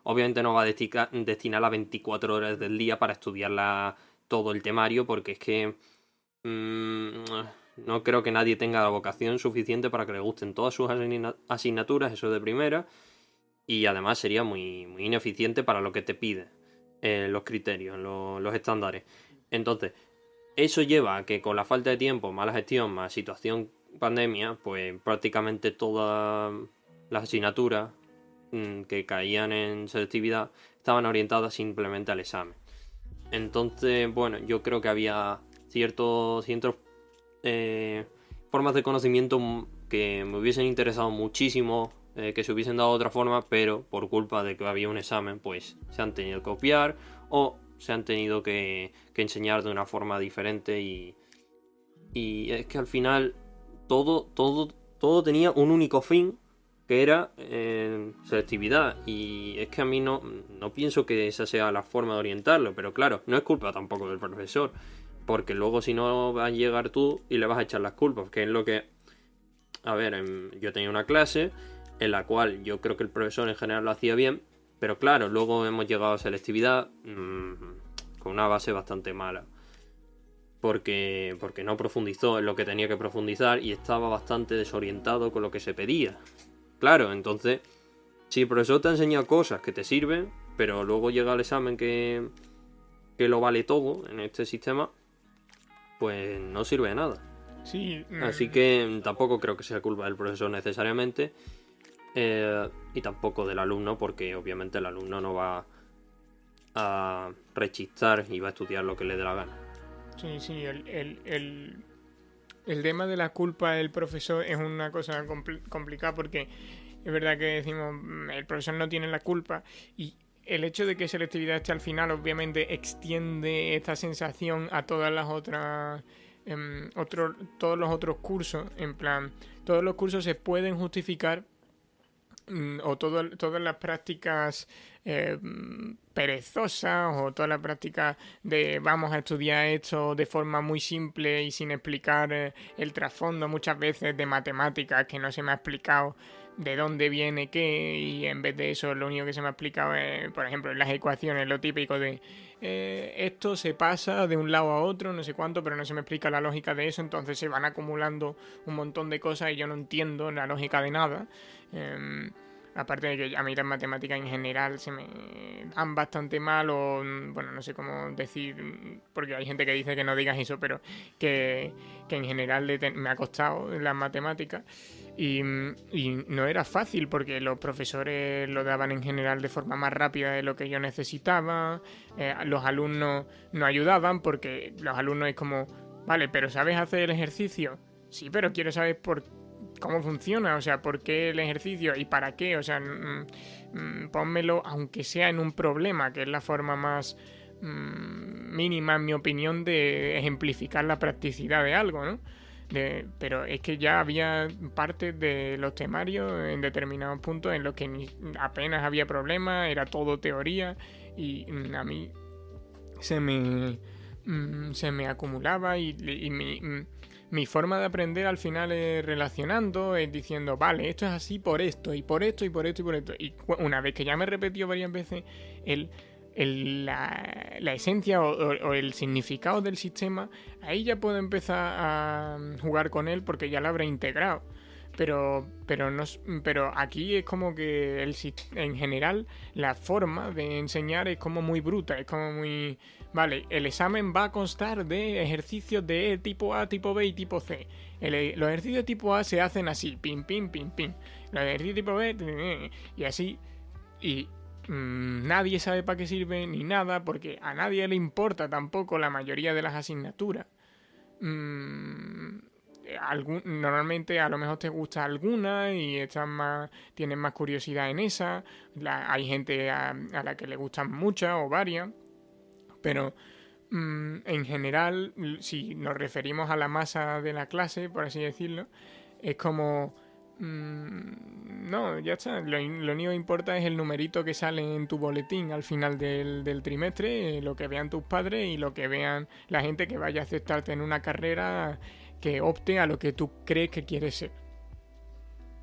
obviamente no va a destinar las 24 horas del día para estudiar todo el temario, porque es que no creo que nadie tenga la vocación suficiente para que le gusten todas sus asignaturas, eso de primera, y además sería muy, muy ineficiente para lo que te pide los criterios, los estándares. Entonces, eso lleva a que con la falta de tiempo, mala gestión, más situación pandemia, pues prácticamente todas las asignaturas que caían en selectividad estaban orientadas simplemente al examen. Entonces, bueno, yo creo que había ciertas formas de conocimiento que me hubiesen interesado muchísimo que se hubiesen dado de otra forma, pero por culpa de que había un examen, pues se han tenido que copiar o se han tenido que enseñar de una forma diferente, y es que al final todo tenía un único fin, que era selectividad, y es que a mí no pienso que esa sea la forma de orientarlo, pero claro, no es culpa tampoco del profesor, porque luego si no vas a llegar tú y le vas a echar las culpas, que es lo que... A ver, yo tenía una clase en la cual yo creo que el profesor en general lo hacía bien, pero claro, luego hemos llegado a selectividad con una base bastante mala. Porque no profundizó en lo que tenía que profundizar y estaba bastante desorientado con lo que se pedía. Claro, entonces, si el profesor te ha enseñado cosas que te sirven, pero luego llega el examen que lo vale todo en este sistema, pues no sirve de nada. Sí. Así que tampoco creo que sea culpa del profesor necesariamente, y tampoco del alumno, porque obviamente el alumno no va a rechistar y va a estudiar lo que le dé la gana. Sí, el tema de la culpa del profesor es una cosa complicada porque es verdad que decimos el profesor no tiene la culpa, y el hecho de que selectividad esté al final obviamente extiende esta sensación a todas las otras todos los otros cursos. En plan, todos los cursos se pueden justificar o todas las prácticas perezosas, o todas las prácticas de vamos a estudiar esto de forma muy simple y sin explicar el trasfondo muchas veces de matemáticas que no se me ha explicado de dónde viene qué, y en vez de eso lo único que se me ha explicado es, por ejemplo, en las ecuaciones, lo típico de esto se pasa de un lado a otro, no sé cuánto, pero no se me explica la lógica de eso, entonces se van acumulando un montón de cosas y yo no entiendo la lógica de nada. aparte de que a mí las matemáticas en general se me dan bastante mal, o bueno, no sé cómo decir, porque hay gente que dice que no digas eso, pero que en general me ha costado las matemáticas. Y no era fácil porque los profesores lo daban en general de forma más rápida de lo que yo necesitaba. Los alumnos no ayudaban porque los alumnos es como, vale, pero ¿sabes hacer el ejercicio? Sí, pero quiero saber cómo funciona, o sea, por qué el ejercicio y para qué, o sea, pónmelo aunque sea en un problema, que es la forma más mínima, en mi opinión, de ejemplificar la practicidad de algo, ¿no? Pero es que ya había partes de los temarios en determinados puntos en los que apenas había problema, era todo teoría y a mí se me acumulaba y mi forma de aprender al final es relacionando, es diciendo, vale, esto es así por esto, y por esto, y por esto, y por esto. Y una vez que ya me repetió varias veces la esencia o el significado del sistema, ahí ya puedo empezar a jugar con él porque ya lo habré integrado. Pero aquí es como que en general la forma de enseñar es como muy bruta, es como muy... Vale, el examen va a constar de ejercicios de tipo A, tipo B y tipo C. Los ejercicios tipo A se hacen así, pim, pim, pim, pim. Los ejercicios tipo B, y así. Y nadie sabe para qué sirve ni nada, porque a nadie le importa tampoco la mayoría de las asignaturas. Normalmente a lo mejor te gusta alguna y tienes más curiosidad en esa. Hay gente a la que le gustan muchas o varias. Pero en general, si nos referimos a la masa de la clase, por así decirlo, es como... no, ya está. Lo único que importa es el numerito que sale en tu boletín al final del trimestre, lo que vean tus padres y lo que vean la gente que vaya a aceptarte en una carrera que opte a lo que tú crees que quieres ser.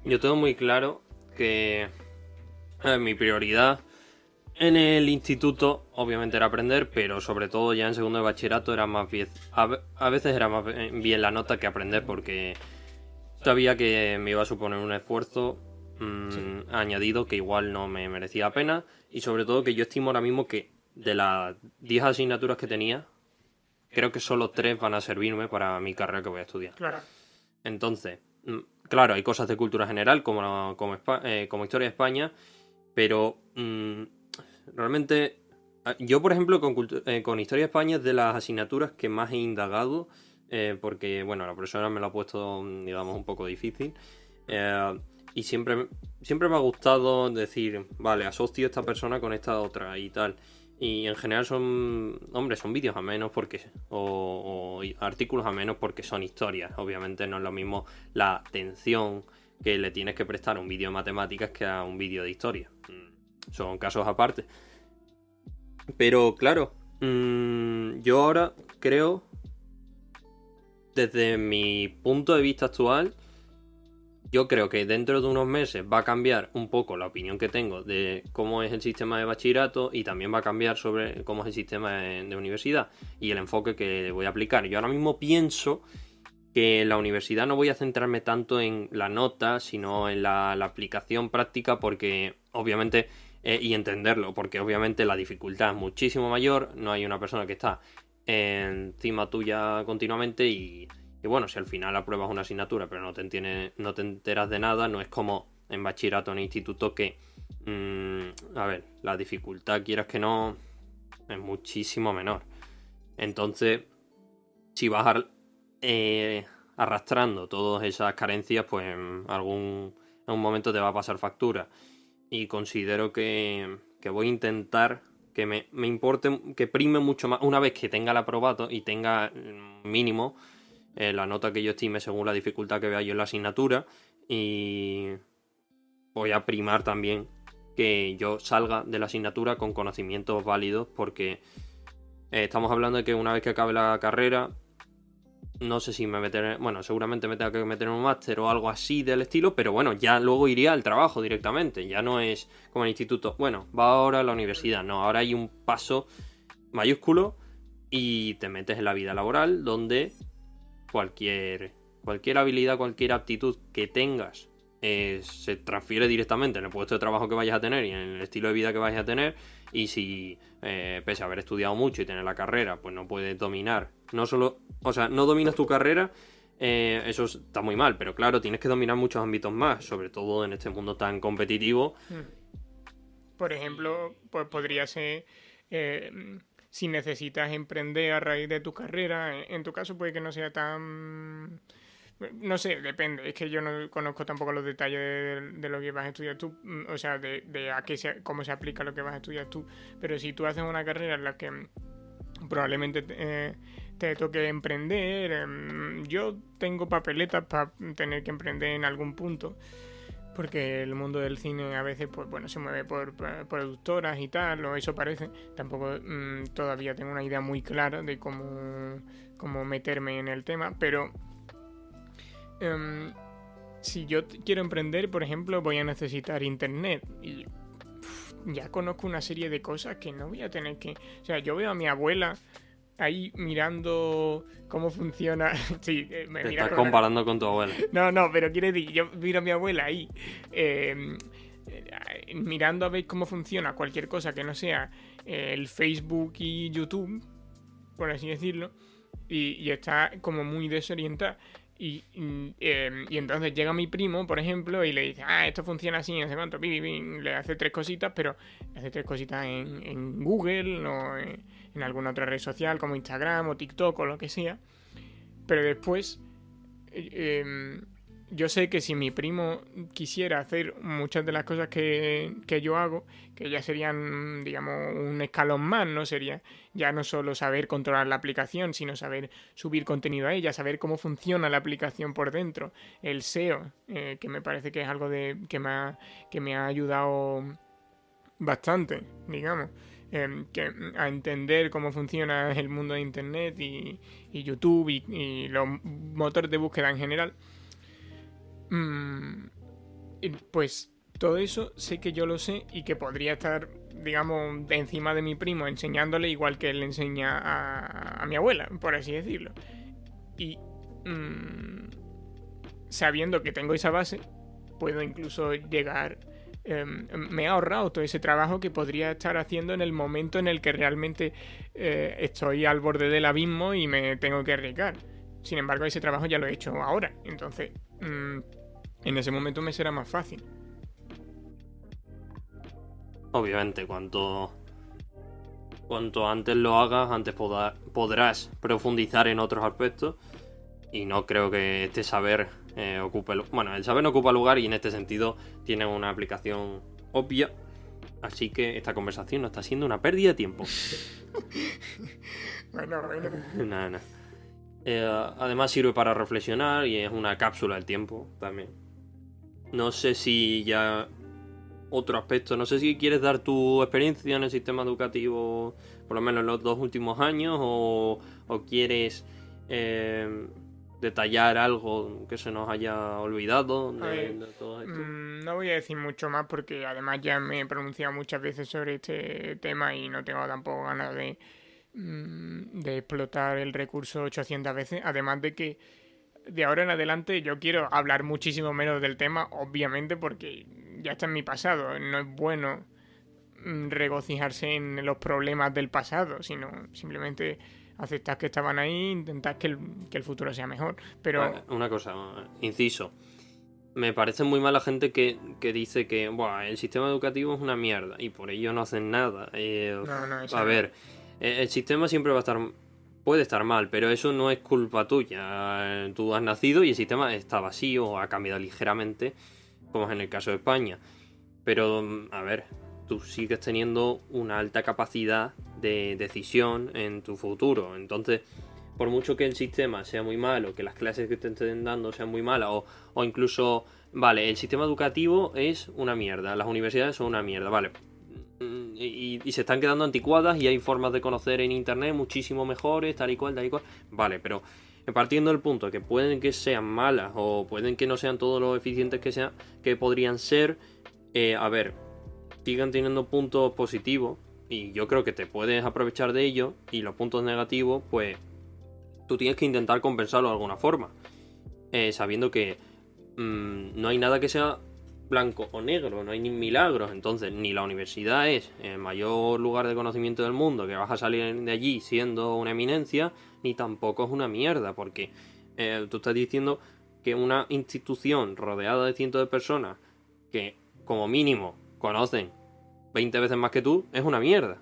Yo tengo muy claro que mi prioridad en el instituto obviamente era aprender, pero sobre todo ya en segundo de bachillerato era más bien, a veces era más bien la nota que aprender, porque sabía que me iba a suponer un esfuerzo añadido que igual no me merecía la pena, y sobre todo que yo estimo ahora mismo que de las 10 asignaturas que tenía, creo que solo 3 van a servirme para mi carrera que voy a estudiar. Claro. Entonces, claro, hay cosas de cultura general como historia de España, pero realmente yo, por ejemplo, con historia de España es de las asignaturas que más he indagado, porque, bueno, la profesora me lo ha puesto, digamos, un poco difícil, y siempre me ha gustado decir, vale, asocio esta persona con esta otra y tal. Y en general son vídeos a menos o artículos a menos porque son historias. Obviamente no es lo mismo la atención que le tienes que prestar a un vídeo de matemáticas que a un vídeo de historia. Son casos aparte. Pero claro, yo ahora creo, desde mi punto de vista actual, yo creo que dentro de unos meses va a cambiar un poco la opinión que tengo de cómo es el sistema de bachillerato, y también va a cambiar sobre cómo es el sistema de universidad y el enfoque que voy a aplicar. Yo ahora mismo pienso que en la universidad no voy a centrarme tanto en la nota, sino en la aplicación práctica, porque obviamente, y entenderlo, porque obviamente la dificultad es muchísimo mayor, no hay una persona que está encima tuya continuamente y bueno, si al final apruebas una asignatura pero no te enteras de nada, no es como en bachillerato o en instituto que, a ver, la dificultad, quieras que no, es muchísimo menor. Entonces, si vas arrastrando todas esas carencias, pues en algún momento te va a pasar factura. Y considero que voy a intentar que me importe, que prime mucho más, una vez que tenga el aprobado y tenga mínimo la nota que yo estime según la dificultad que vea yo en la asignatura, y voy a primar también que yo salga de la asignatura con conocimientos válidos, porque estamos hablando de que una vez que acabe la carrera, no sé si me meteré, bueno, seguramente me tenga que meter en un máster o algo así del estilo, pero bueno, ya luego iría al trabajo directamente, ya no es como el instituto, bueno, va ahora a la universidad, no, ahora hay un paso mayúsculo y te metes en la vida laboral, donde cualquier habilidad, cualquier aptitud que tengas se transfiere directamente en el puesto de trabajo que vayas a tener y en el estilo de vida que vayas a tener. Y si, pese a haber estudiado mucho y tener la carrera, pues no puedes dominar, no solo, o sea, no dominas tu carrera, eso está muy mal, pero claro, tienes que dominar muchos ámbitos más, sobre todo en este mundo tan competitivo. Por ejemplo, pues podría ser si necesitas emprender a raíz de tu carrera. En tu caso puede que no sea tan... No sé, depende. Es que yo no conozco tampoco los detalles de lo que vas a estudiar tú. O sea, de a qué cómo se aplica lo que vas a estudiar tú. Pero si tú haces una carrera en la que probablemente te toque emprender, yo tengo papeletas para tener que emprender en algún punto. Porque el mundo del cine a veces, pues bueno, se mueve por productoras y tal, o eso parece. Tampoco todavía tengo una idea muy clara de cómo meterme en el tema, pero si yo quiero emprender, por ejemplo, voy a necesitar internet. Y ya conozco una serie de cosas que no voy a tener que... O sea, yo veo a mi abuela ahí mirando cómo funciona. Sí, me Te mira estás comparando con tu abuela. No, pero quiero decir, yo miro a mi abuela ahí mirando a ver cómo funciona cualquier cosa que no sea el Facebook y YouTube, por así decirlo, y está como muy desorientada. Y entonces llega mi primo, por ejemplo, y le dice, esto funciona así, no sé cuánto, le hace 3 cositas, pero le hace 3 cositas en Google o en alguna otra red social como Instagram o TikTok o lo que sea. Pero después yo sé que si mi primo quisiera hacer muchas de las cosas que yo hago, que ya serían, digamos, un escalón más, ¿no? Sería ya no solo saber controlar la aplicación, sino saber subir contenido a ella, saber cómo funciona la aplicación por dentro, el SEO, que me parece que es algo que me ha ayudado bastante, digamos. A entender cómo funciona el mundo de internet y YouTube y los motores de búsqueda en general. Pues todo eso sé que yo lo sé y que podría estar, digamos, de encima de mi primo enseñándole igual que él le enseña a mi abuela, por así decirlo. Y sabiendo que tengo esa base, puedo incluso llegar... me he ahorrado todo ese trabajo que podría estar haciendo en el momento en el que realmente estoy al borde del abismo y me tengo que arriesgar. Sin embargo, ese trabajo ya lo he hecho ahora. Entonces, en ese momento me será más fácil. Obviamente, cuanto antes lo hagas, antes podrás profundizar en otros aspectos. Y no creo que este saber ocupe... Bueno, el saber no ocupa lugar y en este sentido tiene una aplicación obvia. Así que esta conversación no está siendo una pérdida de tiempo. Bueno. Nada. Además sirve para reflexionar y es una cápsula del tiempo también. No sé si ya... Otro aspecto, no sé si quieres dar tu experiencia en el sistema educativo, por lo menos en los 2 últimos años, o quieres detallar algo que se nos haya olvidado de todo esto. No voy a decir mucho más porque además ya me he pronunciado muchas veces sobre este tema y no tengo tampoco ganas de explotar el recurso 800 veces, además de que de ahora en adelante yo quiero hablar muchísimo menos del tema, obviamente, porque ya está en mi pasado. No es bueno regocijarse en los problemas del pasado, sino simplemente aceptar que estaban ahí e intentar que el futuro sea mejor. Pero una cosa, inciso. Me parece muy mal la gente que dice que el sistema educativo es una mierda y por ello no hacen nada. No, a ver, el sistema siempre va a estar... Puede estar mal, pero eso no es culpa tuya. Tú has nacido y el sistema está vacío o ha cambiado ligeramente, como es en el caso de España. Pero, a ver, tú sigues teniendo una alta capacidad de decisión en tu futuro. Entonces, por mucho que el sistema sea muy malo, que las clases que te estén dando sean muy malas, o incluso, vale, el sistema educativo es una mierda, las universidades son una mierda, vale. Y se están quedando anticuadas y hay formas de conocer en internet muchísimo mejores, tal y cual. Vale, pero partiendo del punto de que pueden que sean malas o pueden que no sean todos los eficientes que podrían ser, a ver, sigan teniendo puntos positivos y yo creo que te puedes aprovechar de ellos, y los puntos negativos, pues tú tienes que intentar compensarlo de alguna forma, sabiendo que no hay nada que sea blanco o negro, no hay ni milagros. Entonces, ni la universidad es el mayor lugar de conocimiento del mundo, que vas a salir de allí siendo una eminencia, ni tampoco es una mierda, porque tú estás diciendo que una institución rodeada de cientos de personas que, como mínimo, conocen 20 veces más que tú, es una mierda.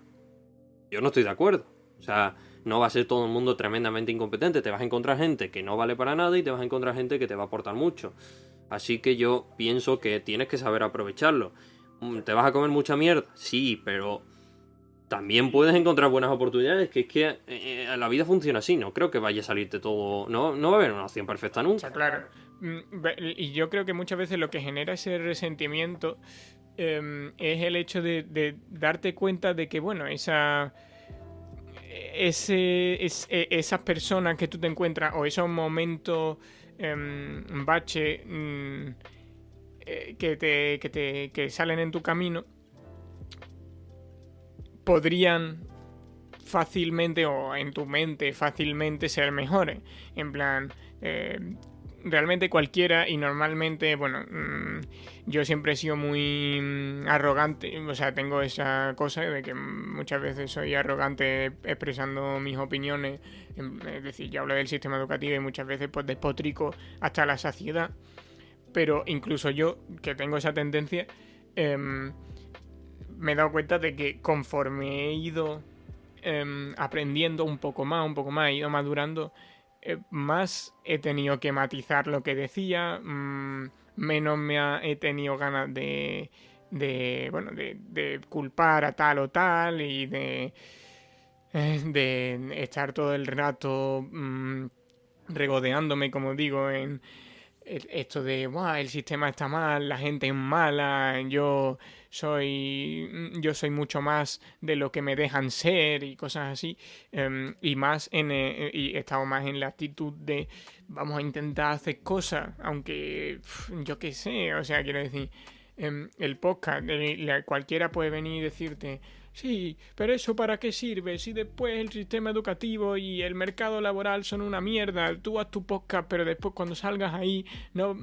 Yo no estoy de acuerdo. O sea, no va a ser todo el mundo tremendamente incompetente. Te vas a encontrar gente que no vale para nada y te vas a encontrar gente que te va a aportar mucho. Así que yo pienso que tienes que saber aprovecharlo. ¿Te vas a comer mucha mierda? Sí, pero también puedes encontrar buenas oportunidades. Que es que la vida funciona así. No creo que vaya a salirte todo... No va a haber una opción perfecta O nunca. sea, claro. Y yo creo que muchas veces lo que genera ese resentimiento es el hecho de darte cuenta de que, bueno, esas personas que tú te encuentras o esos momentos bache que salen en tu camino podrían fácilmente o en tu mente fácilmente ser mejores. En plan, realmente cualquiera y normalmente, bueno, yo siempre he sido muy arrogante, o sea, tengo esa cosa de que muchas veces soy arrogante expresando mis opiniones, es decir, yo hablo del sistema educativo y muchas veces pues despotrico hasta la saciedad, pero incluso yo, que tengo esa tendencia, me he dado cuenta de que conforme he ido aprendiendo un poco más, he ido madurando, más he tenido que matizar lo que decía, menos he tenido ganas de culpar a tal o tal y de estar todo el rato regodeándome, como digo, en esto de el sistema está mal, la gente es mala, yo soy mucho más de lo que me dejan ser y cosas así, y más y he estado más en la actitud de vamos a intentar hacer cosas, aunque yo qué sé, o sea, quiero decir, el podcast, cualquiera puede venir y decirte sí, pero ¿eso para qué sirve? Si después el sistema educativo y el mercado laboral son una mierda, tú haz tu podcast, pero después cuando salgas ahí no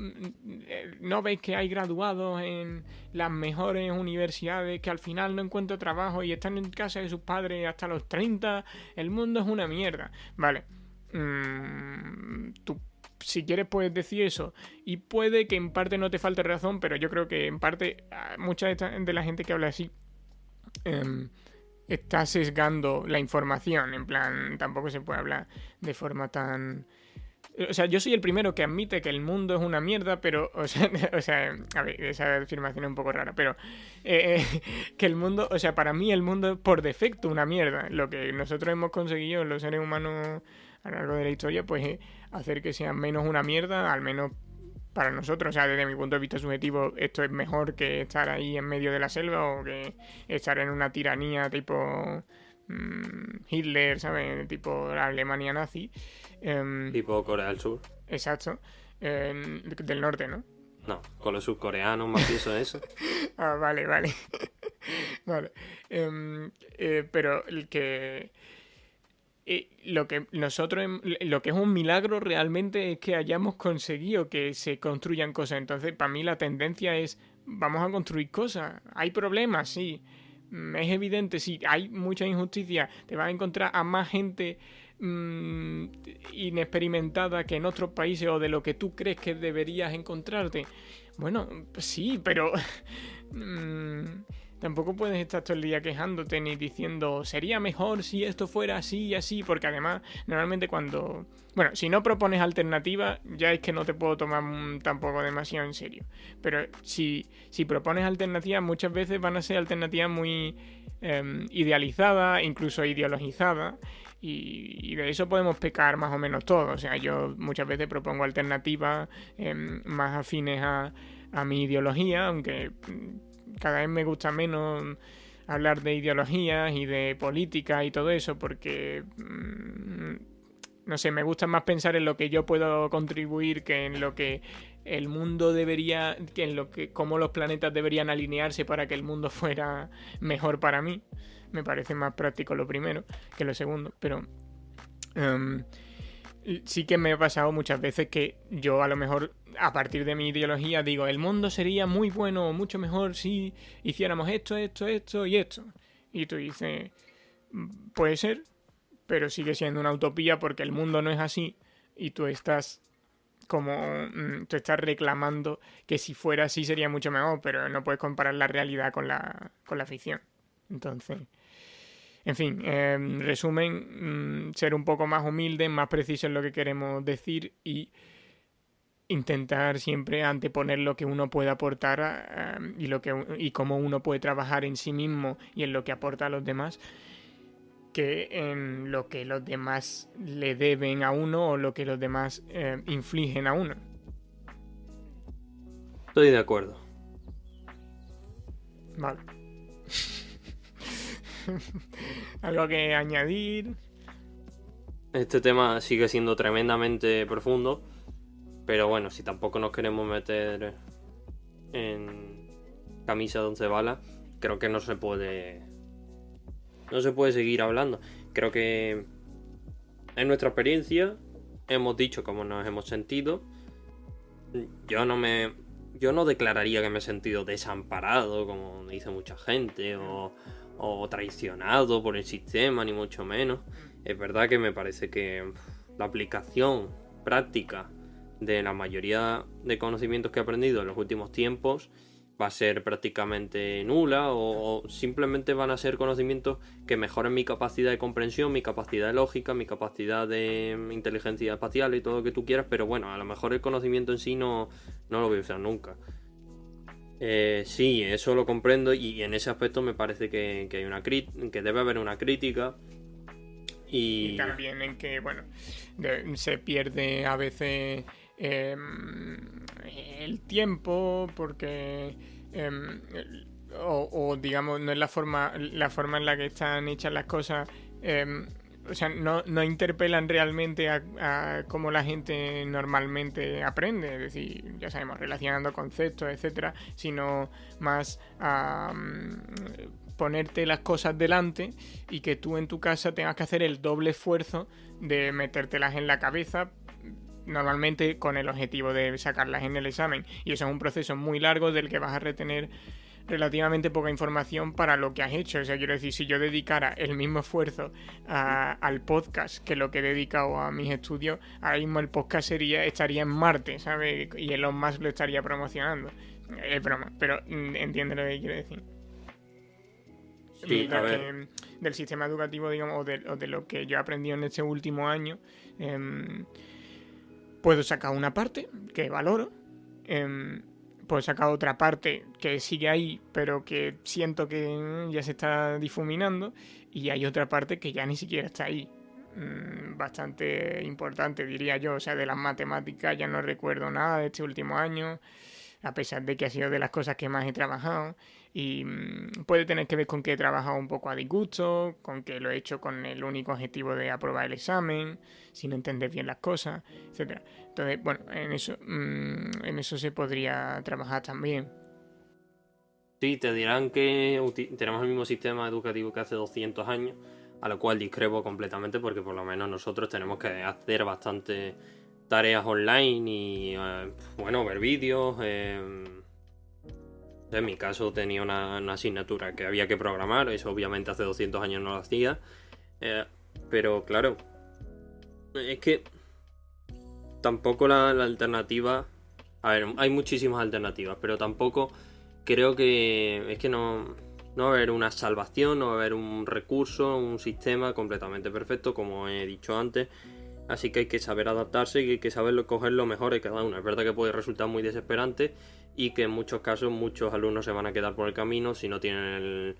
ves que hay graduados en las mejores universidades que al final no encuentran trabajo y están en casa de sus padres hasta los 30, el mundo es una mierda. Vale, tú si quieres puedes decir eso y puede que en parte no te falte razón, pero yo creo que en parte mucha de la gente que habla así está sesgando la información, en plan, tampoco se puede hablar de forma tan... O sea, yo soy el primero que admite que el mundo es una mierda, pero, o sea, a ver, esa afirmación es un poco rara, pero que el mundo, o sea, para mí el mundo es por defecto una mierda. Lo que nosotros hemos conseguido, los seres humanos a lo largo de la historia, pues es hacer que sea menos una mierda, al menos para nosotros. O sea, desde mi punto de vista subjetivo, esto es mejor que estar ahí en medio de la selva o que estar en una tiranía tipo Hitler, ¿sabes? Tipo la Alemania nazi. Tipo Corea del Sur. Exacto. Del norte, ¿no? No, con los surcoreanos, mafiosos, eso. Ah, vale. Vale. Pero el que... lo que es un milagro realmente es que hayamos conseguido que se construyan cosas. Entonces, para mí la tendencia es vamos a construir cosas. Hay problemas, sí. Es evidente, sí. Hay mucha injusticia. Te vas a encontrar a más gente inexperimentada que en otros países o de lo que tú crees que deberías encontrarte. Bueno, sí, pero tampoco puedes estar todo el día quejándote ni diciendo sería mejor si esto fuera así y así, porque además normalmente cuando... Bueno, si no propones alternativas ya es que no te puedo tomar tampoco demasiado en serio. Pero si propones alternativas muchas veces van a ser alternativas muy idealizadas, incluso ideologizadas. Y de eso podemos pecar más o menos todos. O sea, yo muchas veces propongo alternativas más afines a mi ideología, aunque cada vez me gusta menos hablar de ideologías y de política y todo eso, porque no sé, me gusta más pensar en lo que yo puedo contribuir que en lo que el mundo debería, que en lo que cómo los planetas deberían alinearse para que el mundo fuera mejor para mí. Me parece más práctico lo primero que lo segundo, pero sí que me ha pasado muchas veces que yo a lo mejor a partir de mi ideología digo, el mundo sería muy bueno, mucho mejor si hiciéramos esto, esto, esto y esto. Y tú dices, puede ser, pero sigue siendo una utopía porque el mundo no es así y tú estás como tú estás reclamando que si fuera así sería mucho mejor, pero no puedes comparar la realidad con la ficción. Entonces, en fin, resumen, ser un poco más humilde, más preciso en lo que queremos decir y intentar siempre anteponer lo que uno puede aportar y cómo uno puede trabajar en sí mismo y en lo que aporta a los demás que en lo que los demás le deben a uno o lo que los demás infligen a uno. Estoy de acuerdo. Vale. ¿Algo que añadir? Este tema sigue siendo tremendamente profundo, pero bueno, si tampoco nos queremos meter en camisa de 11 balas, creo que no se puede seguir hablando. Creo que en nuestra experiencia hemos dicho cómo nos hemos sentido. Yo no declararía que me he sentido desamparado, como dice mucha gente, o traicionado por el sistema, ni mucho menos. Es verdad que me parece que la aplicación práctica de la mayoría de conocimientos que he aprendido en los últimos tiempos va a ser prácticamente nula, o simplemente van a ser conocimientos que mejoren mi capacidad de comprensión, mi capacidad de lógica, mi capacidad de inteligencia espacial y todo lo que tú quieras, pero bueno, a lo mejor el conocimiento en sí no lo voy a usar nunca. Sí, eso lo comprendo, y en ese aspecto me parece que debe haber una crítica. Y también en que, bueno, se pierde a veces el tiempo porque o digamos no es la forma en la que están hechas las cosas, o sea, no interpelan realmente a cómo la gente normalmente aprende, es decir, ya sabemos, relacionando conceptos, etcétera, sino más a ponerte las cosas delante y que tú en tu casa tengas que hacer el doble esfuerzo de metértelas en la cabeza, normalmente con el objetivo de sacarlas en el examen, y eso es un proceso muy largo del que vas a retener relativamente poca información para lo que has hecho. O sea, quiero decir, si yo dedicara el mismo esfuerzo al podcast que lo que he dedicado a mis estudios, ahora mismo el podcast estaría en Marte, ¿sabes? Y Elon Musk lo estaría promocionando. Es broma, pero entiende lo que quiero decir. Sí, a ver. Del sistema educativo, digamos, o de lo que yo he aprendido en este último año, puedo sacar una parte que valoro, puedo sacar otra parte que sigue ahí, pero que siento que ya se está difuminando, y hay otra parte que ya ni siquiera está ahí. Bastante importante, diría yo. O sea, de las matemáticas ya no recuerdo nada de este último año, a pesar de que ha sido de las cosas que más he trabajado. Y puede tener que ver con que he trabajado un poco a disgusto, con que lo he hecho con el único objetivo de aprobar el examen, sin entender bien las cosas, etcétera. Entonces, bueno, en eso se podría trabajar también. Sí, te dirán que tenemos el mismo sistema educativo que hace 200 años, a lo cual discrepo completamente, porque por lo menos nosotros tenemos que hacer bastante tareas online y, bueno, ver vídeos. En mi caso tenía una asignatura que había que programar, eso obviamente hace 200 años no lo hacía. Pero claro, es que tampoco la alternativa... A ver, hay muchísimas alternativas, pero tampoco creo que... Es que no va a haber una salvación, no va a haber un recurso, un sistema completamente perfecto, como he dicho antes. Así que hay que saber adaptarse y hay que saber coger lo mejor de cada uno. Es verdad que puede resultar muy desesperante y que en muchos casos muchos alumnos se van a quedar por el camino si no tienen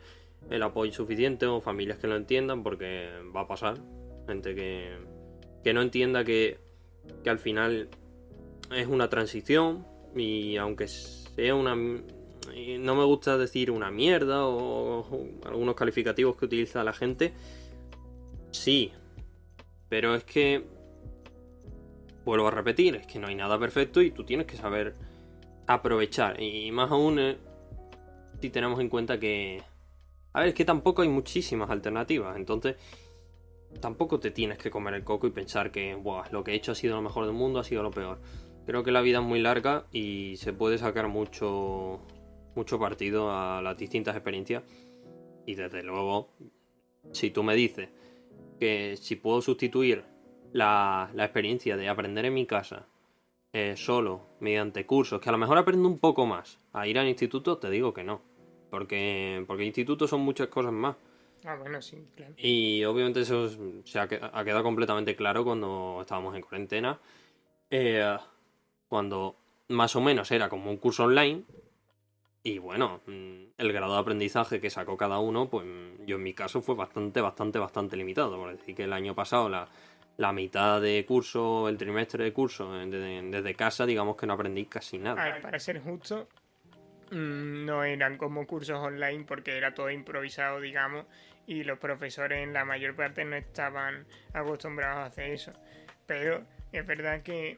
el apoyo suficiente o familias que lo entiendan, porque va a pasar. Gente que no entienda que al final es una transición, y aunque sea una... No me gusta decir una mierda o algunos calificativos que utiliza la gente. Sí, pero es que... Vuelvo a repetir, es que no hay nada perfecto y tú tienes que saber aprovechar. Y más aún si tenemos en cuenta que... A ver, es que tampoco hay muchísimas alternativas. Entonces, tampoco te tienes que comer el coco y pensar que buah, lo que he hecho ha sido lo mejor del mundo, ha sido lo peor. Creo que la vida es muy larga y se puede sacar mucho partido a las distintas experiencias. Y desde luego, si tú me dices que si puedo sustituir la experiencia de aprender en mi casa solo, mediante cursos, que a lo mejor aprendo un poco más a ir al instituto, te digo que no. Porque institutos son muchas cosas más. Ah, bueno, sí, claro. Y obviamente eso ha quedado completamente claro cuando estábamos en cuarentena. Cuando más o menos era como un curso online. Y bueno, el grado de aprendizaje que sacó cada uno, pues yo en mi caso fue bastante limitado. Por decir que el año pasado la mitad de curso, el trimestre de curso, desde casa, digamos que no aprendí casi A nada. ver, para ser justo, no eran como cursos online porque era todo improvisado, digamos, y los profesores en la mayor parte no estaban acostumbrados a hacer eso. Pero es verdad que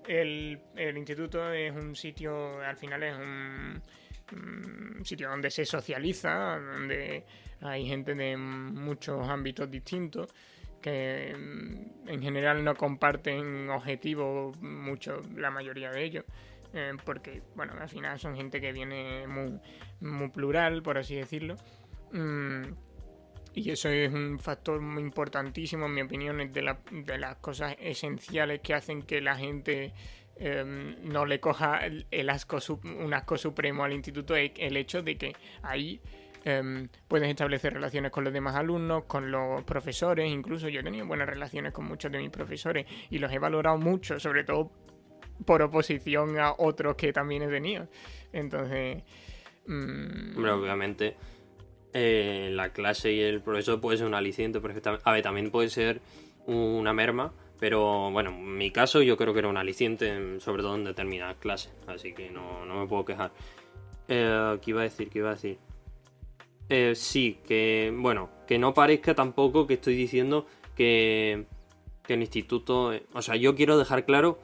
el instituto es un sitio, al final es un sitio donde se socializa, donde hay gente de muchos ámbitos distintos que en general no comparten objetivos mucho, la mayoría de ellos. Porque, bueno, al final son gente que viene muy plural, por así decirlo. Y eso es un factor muy importantísimo, en mi opinión, es de las cosas esenciales que hacen que la gente no le coja un asco supremo al instituto, es el hecho de que ahí puedes establecer relaciones con los demás alumnos, con los profesores. Incluso yo he tenido buenas relaciones con muchos de mis profesores y los he valorado mucho, sobre todo por oposición a otros que también he tenido. Entonces... Hombre, obviamente la clase y el profesor puede ser un aliciente perfectamente. A ver, también puede ser una merma, pero bueno, en mi caso yo creo que era un aliciente, sobre todo en determinadas clases, así que no me puedo quejar. ¿Qué iba a decir? Sí, que bueno, que no parezca tampoco que estoy diciendo que el instituto... o sea, yo quiero dejar claro,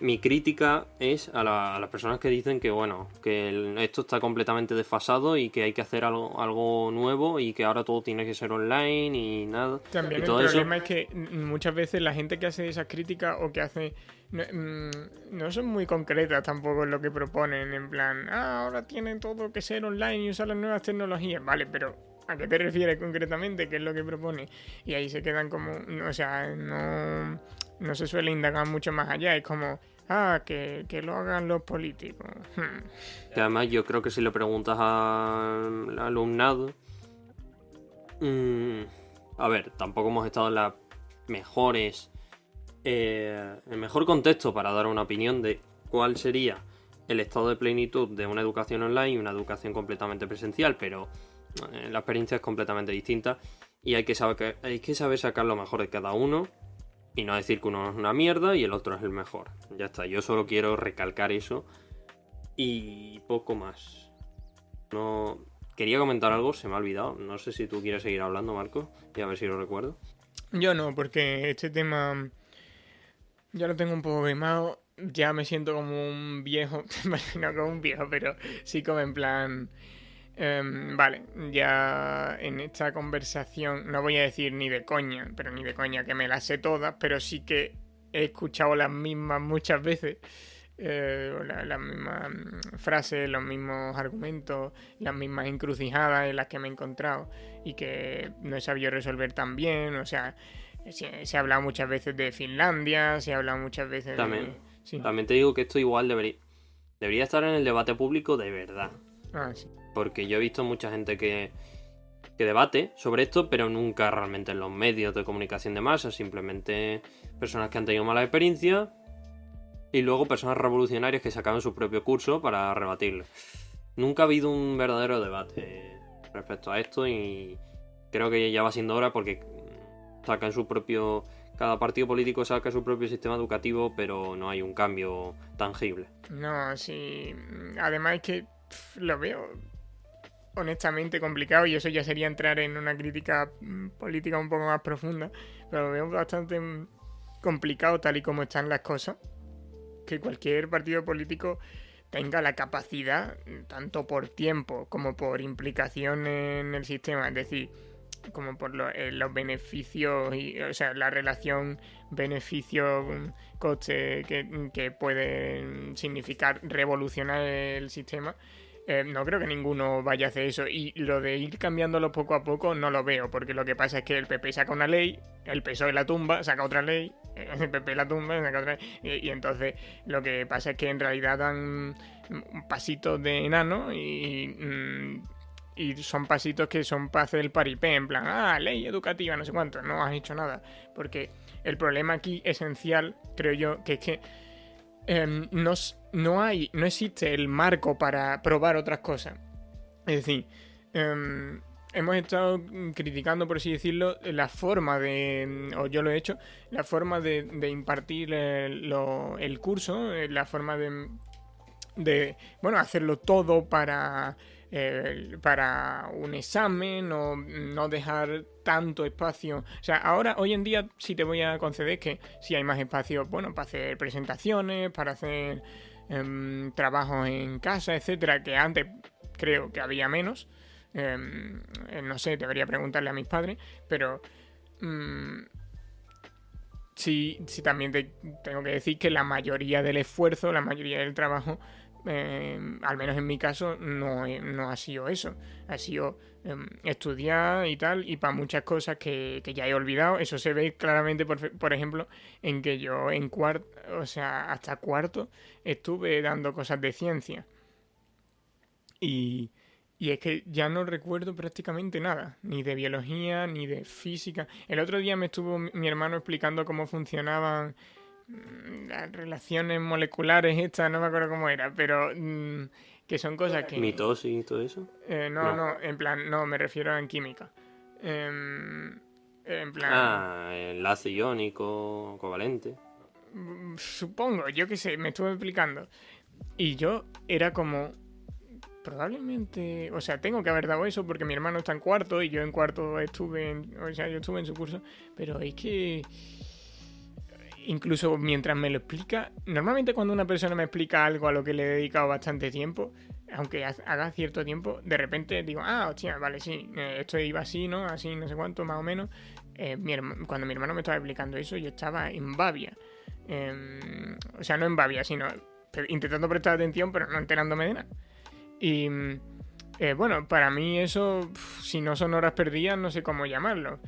mi crítica es a las personas que dicen que bueno, que esto está completamente desfasado y que hay que hacer algo nuevo y que ahora todo tiene que ser online y nada. También y el todo problema eso... es que muchas veces la gente que hace esas críticas o que hace... No son muy concretas tampoco en lo que proponen, en plan, ahora tiene todo que ser online y usar las nuevas tecnologías, vale, pero ¿a qué te refieres concretamente? ¿Qué es lo que propone? Y ahí se quedan como, o sea, no se suele indagar mucho más allá, es como, que lo hagan los políticos. Que además yo creo que si le preguntas al alumnado... a ver, tampoco hemos estado en las mejores... el mejor contexto para dar una opinión de cuál sería el estado de plenitud de una educación online y una educación completamente presencial, pero la experiencia es completamente distinta y hay que saber sacar lo mejor de cada uno y no decir que uno es una mierda y el otro es el mejor. Ya está, yo solo quiero recalcar eso y poco más. No quería comentar algo, se me ha olvidado. No sé si tú quieres seguir hablando, Marco, y a ver si lo recuerdo. Yo no, porque este tema ya lo tengo un poco quemado. Ya me siento como un viejo. No como un viejo, pero sí como en plan... vale, ya en esta conversación no voy a decir ni de coña, pero ni de coña que me las sé todas, pero sí que he escuchado las mismas muchas veces, las mismas frases, los mismos argumentos, las mismas encrucijadas en las que me he encontrado y que no he sabido resolver tan bien. O sea, se ha hablado muchas veces de Finlandia, se ha hablado muchas veces También, Sí. también te digo que esto igual debería estar en el debate público de verdad. Sí. Porque yo he visto mucha gente que debate sobre esto, pero nunca realmente en los medios de comunicación de masa, simplemente personas que han tenido malas experiencias y luego personas revolucionarias que sacaban su propio curso para rebatirlo. Nunca ha habido un verdadero debate respecto a esto y creo que ya va siendo hora porque sacan su propio... Cada partido político saca su propio sistema educativo, pero no hay un cambio tangible. No, sí. Además es que lo veo honestamente complicado y eso ya sería entrar en una crítica política un poco más profunda, pero lo veo bastante complicado tal y como están las cosas, que cualquier partido político tenga la capacidad, tanto por tiempo como por implicación en el sistema, es decir, como por los beneficios, o sea, la relación beneficio-coste que puede significar revolucionar el sistema. No creo que ninguno vaya a hacer eso. Y lo de ir cambiándolo poco a poco no lo veo, porque lo que pasa es que el PP saca una ley, el PSOE la tumba, saca otra ley, el PP la tumba, saca otra ley, y entonces lo que pasa es que en realidad dan pasitos de enano y son pasitos que son para hacer el paripé, en plan, ley educativa, no sé cuánto, no has hecho nada. Porque el problema aquí esencial, creo yo, que es que no existe el marco para probar otras cosas. Es decir, hemos estado criticando, por así decirlo, la forma o yo lo he hecho, la forma de impartir el curso, la forma de hacerlo todo para un examen o no dejar tanto espacio. O sea, hoy en día sí te voy a conceder que sí hay más espacio, para hacer presentaciones, para hacer trabajos en casa, etcétera, que antes creo que había menos. No sé, debería preguntarle a mis padres, pero sí también tengo que decir que la mayoría del esfuerzo, la mayoría del trabajo, al menos en mi caso, no ha sido eso. Ha sido estudiar y tal, y para muchas cosas que ya he olvidado. Eso se ve claramente, por ejemplo, en que yo en cuarto, o sea, hasta cuarto, estuve dando cosas de ciencia. Y es que ya no recuerdo prácticamente nada, ni de biología, ni de física. El otro día me estuvo mi hermano explicando cómo funcionaban las relaciones moleculares estas, no me acuerdo cómo era, pero que son cosas que... ¿Mitosis y todo eso? No, en plan, no, me refiero en química. En plan... enlace iónico, covalente. Supongo, yo qué sé, me estuve explicando. Y yo era como... Probablemente, o sea, tengo que haber dado eso porque mi hermano está en cuarto y yo en cuarto estuve yo estuve en su curso, pero es que incluso mientras me lo explica, normalmente cuando una persona me explica algo a lo que le he dedicado bastante tiempo, aunque haga cierto tiempo, de repente digo, hostia, vale, sí, esto iba así, ¿no? Así, no sé cuánto, más o menos. Cuando mi hermano me estaba explicando eso, yo estaba en babia. O sea, no en babia, sino intentando prestar atención, pero no enterándome de nada. Y para mí eso, si no son horas perdidas, no sé cómo llamarlo.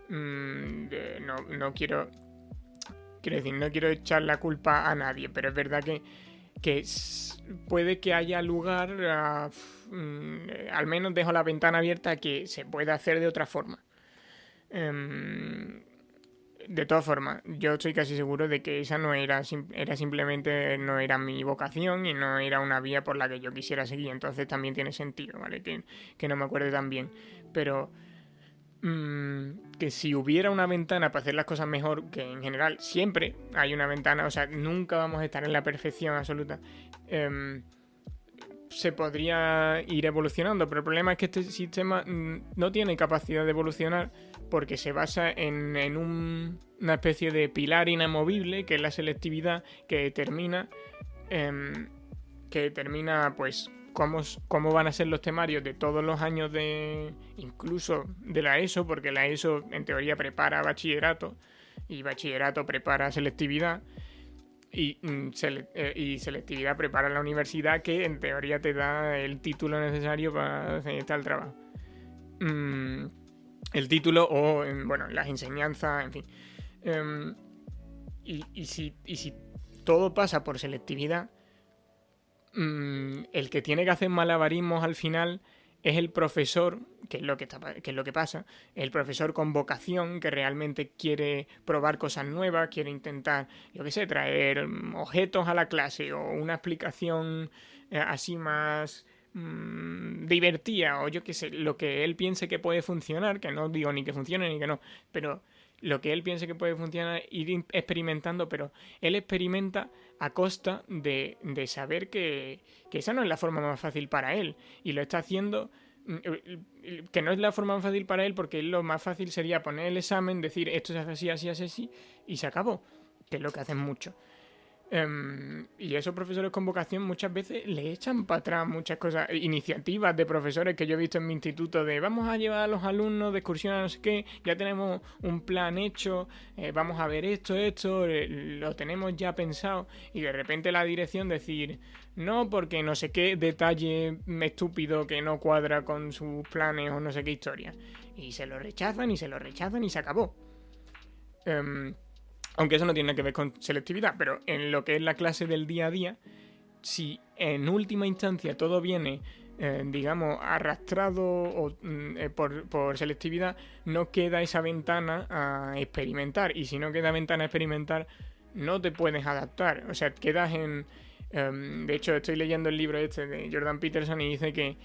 No quiero decir, no quiero echar la culpa a nadie, pero es verdad que puede que haya lugar al menos dejo la ventana abierta a que se pueda hacer de otra forma. De todas formas, yo estoy casi seguro de que esa no era simplemente no era mi vocación y no era una vía por la que yo quisiera seguir, entonces también tiene sentido, ¿vale? Que no me acuerde tan bien, pero que si hubiera una ventana para hacer las cosas mejor, que en general siempre hay una ventana, o sea, nunca vamos a estar en la perfección absoluta, se podría ir evolucionando, pero el problema es que este sistema no tiene capacidad de evolucionar porque se basa en una especie de pilar inamovible que es la selectividad que determina pues cómo van a ser los temarios de todos los años incluso de la ESO, porque la ESO en teoría prepara bachillerato y bachillerato prepara selectividad. Y selectividad prepara la universidad, que en teoría te da el título necesario para hacer el trabajo. El título o, las enseñanzas, en fin. Y si todo pasa por selectividad, el que tiene que hacer malabarismos al final es el profesor, que es lo que pasa, el profesor con vocación que realmente quiere probar cosas nuevas, quiere intentar, traer objetos a la clase o una explicación así más divertida o lo que él piense que puede funcionar, que no digo ni que funcione ni que no, pero lo que él piense que puede funcionar, ir experimentando, pero él experimenta a costa de saber que esa no es la forma más fácil para él, y lo está haciendo, que no es la forma más fácil para él, porque lo más fácil sería poner el examen, decir esto se hace así, así, así, y se acabó, que es lo que hacen muchos. Y esos profesores con vocación muchas veces le echan para atrás muchas cosas, iniciativas de profesores que yo he visto en mi instituto de vamos a llevar a los alumnos de excursión a no sé qué, ya tenemos un plan hecho, vamos a ver esto, lo tenemos ya pensado y de repente la dirección decir no porque no sé qué detalle estúpido que no cuadra con sus planes o no sé qué historia. Y se lo rechazan y se lo rechazan y se acabó. Aunque eso no tiene nada que ver con selectividad, pero en lo que es la clase del día a día, si en última instancia todo viene, digamos, arrastrado por selectividad, no queda esa ventana a experimentar. Y si no queda ventana a experimentar, no te puedes adaptar. O sea, quedas en... de hecho, estoy leyendo el libro este de Jordan Peterson y dice que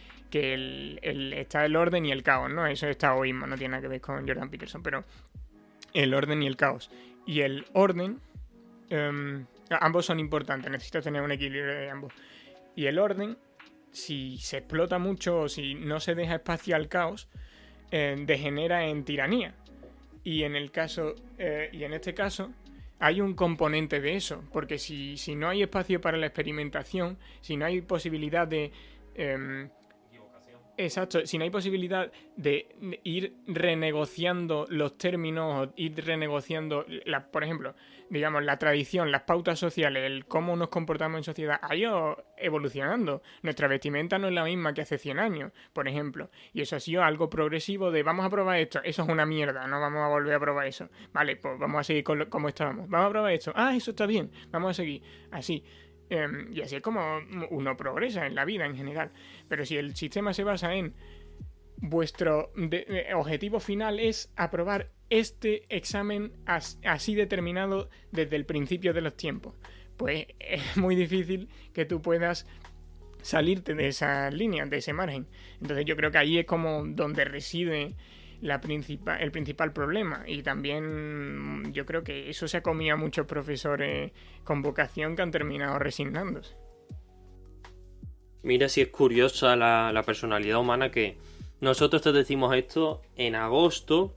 está el orden y el caos, ¿no? Eso es taoísmo, no tiene nada que ver con Jordan Peterson, pero el orden y el caos. Y el orden, ambos son importantes, necesitas tener un equilibrio de ambos. Y el orden, si se explota mucho o si no se deja espacio al caos, degenera en tiranía. Y en este caso hay un componente de eso, porque si no hay espacio para la experimentación, si no hay posibilidad de... Exacto, si no hay posibilidad de ir renegociando los términos o ir renegociando, por ejemplo, digamos, la tradición, las pautas sociales, el cómo nos comportamos en sociedad, ha ido evolucionando. Nuestra vestimenta no es la misma que hace 100 años, por ejemplo. Y eso ha sido algo progresivo de vamos a probar esto, eso es una mierda, no vamos a volver a probar eso. Vale, pues vamos a seguir como estábamos. Vamos a probar esto, eso está bien, vamos a seguir así. Y así es como uno progresa en la vida en general. Pero si el sistema se basa en vuestro objetivo final es aprobar este examen así determinado desde el principio de los tiempos, pues es muy difícil que tú puedas salirte de esas líneas, de ese margen. Entonces yo creo que ahí es como donde reside el principal problema. Y también yo creo que eso se ha comido a muchos profesores con vocación que han terminado resignándose. Mira si es curiosa la personalidad humana, que nosotros te decimos esto en agosto,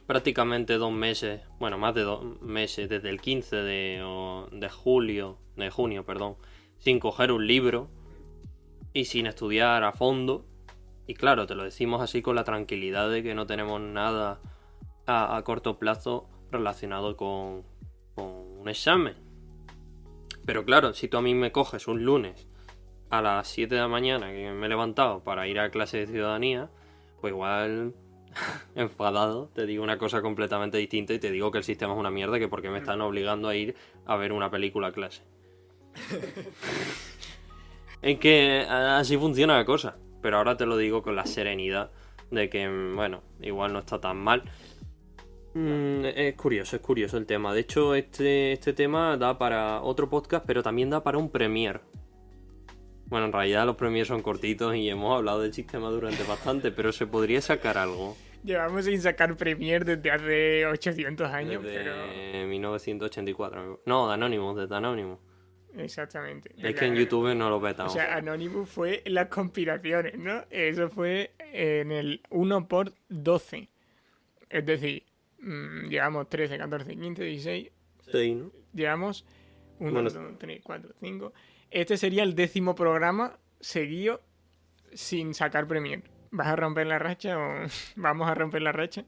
prácticamente 2 meses, bueno, más de 2 meses, desde el 15 de junio, sin coger un libro y sin estudiar a fondo. Y claro, te lo decimos así con la tranquilidad de que no tenemos nada a corto plazo relacionado con un examen. Pero claro, si tú a mí me coges un lunes a las 7 de la mañana que me he levantado para ir a clase de ciudadanía, pues igual enfadado te digo una cosa completamente distinta y te digo que el sistema es una mierda, que porque me están obligando a ir a ver una película a clase. Es que así funciona la cosa. Pero ahora te lo digo con la serenidad de que, bueno, igual no está tan mal. Es curioso el tema. De hecho, este tema da para otro podcast, pero también da para un premier. Bueno, en realidad los premiers son cortitos y hemos hablado del sistema durante bastante, pero se podría sacar algo. Llevamos sin sacar premier desde hace 800 años, desde 1984. No, de Anonymous, desde Anonymous. Exactamente. Es que en YouTube no lo vetamos. O sea, Anonymous fue las conspiraciones, ¿no? Eso fue en el 1/12. Es decir, llevamos 13, 14, 15, 16. Sí, ¿no? Llevamos 1, 2, 3, 4, 5. Este sería el 10º programa seguido sin sacar premier. ¿Vas a romper la racha o vamos a romper la racha?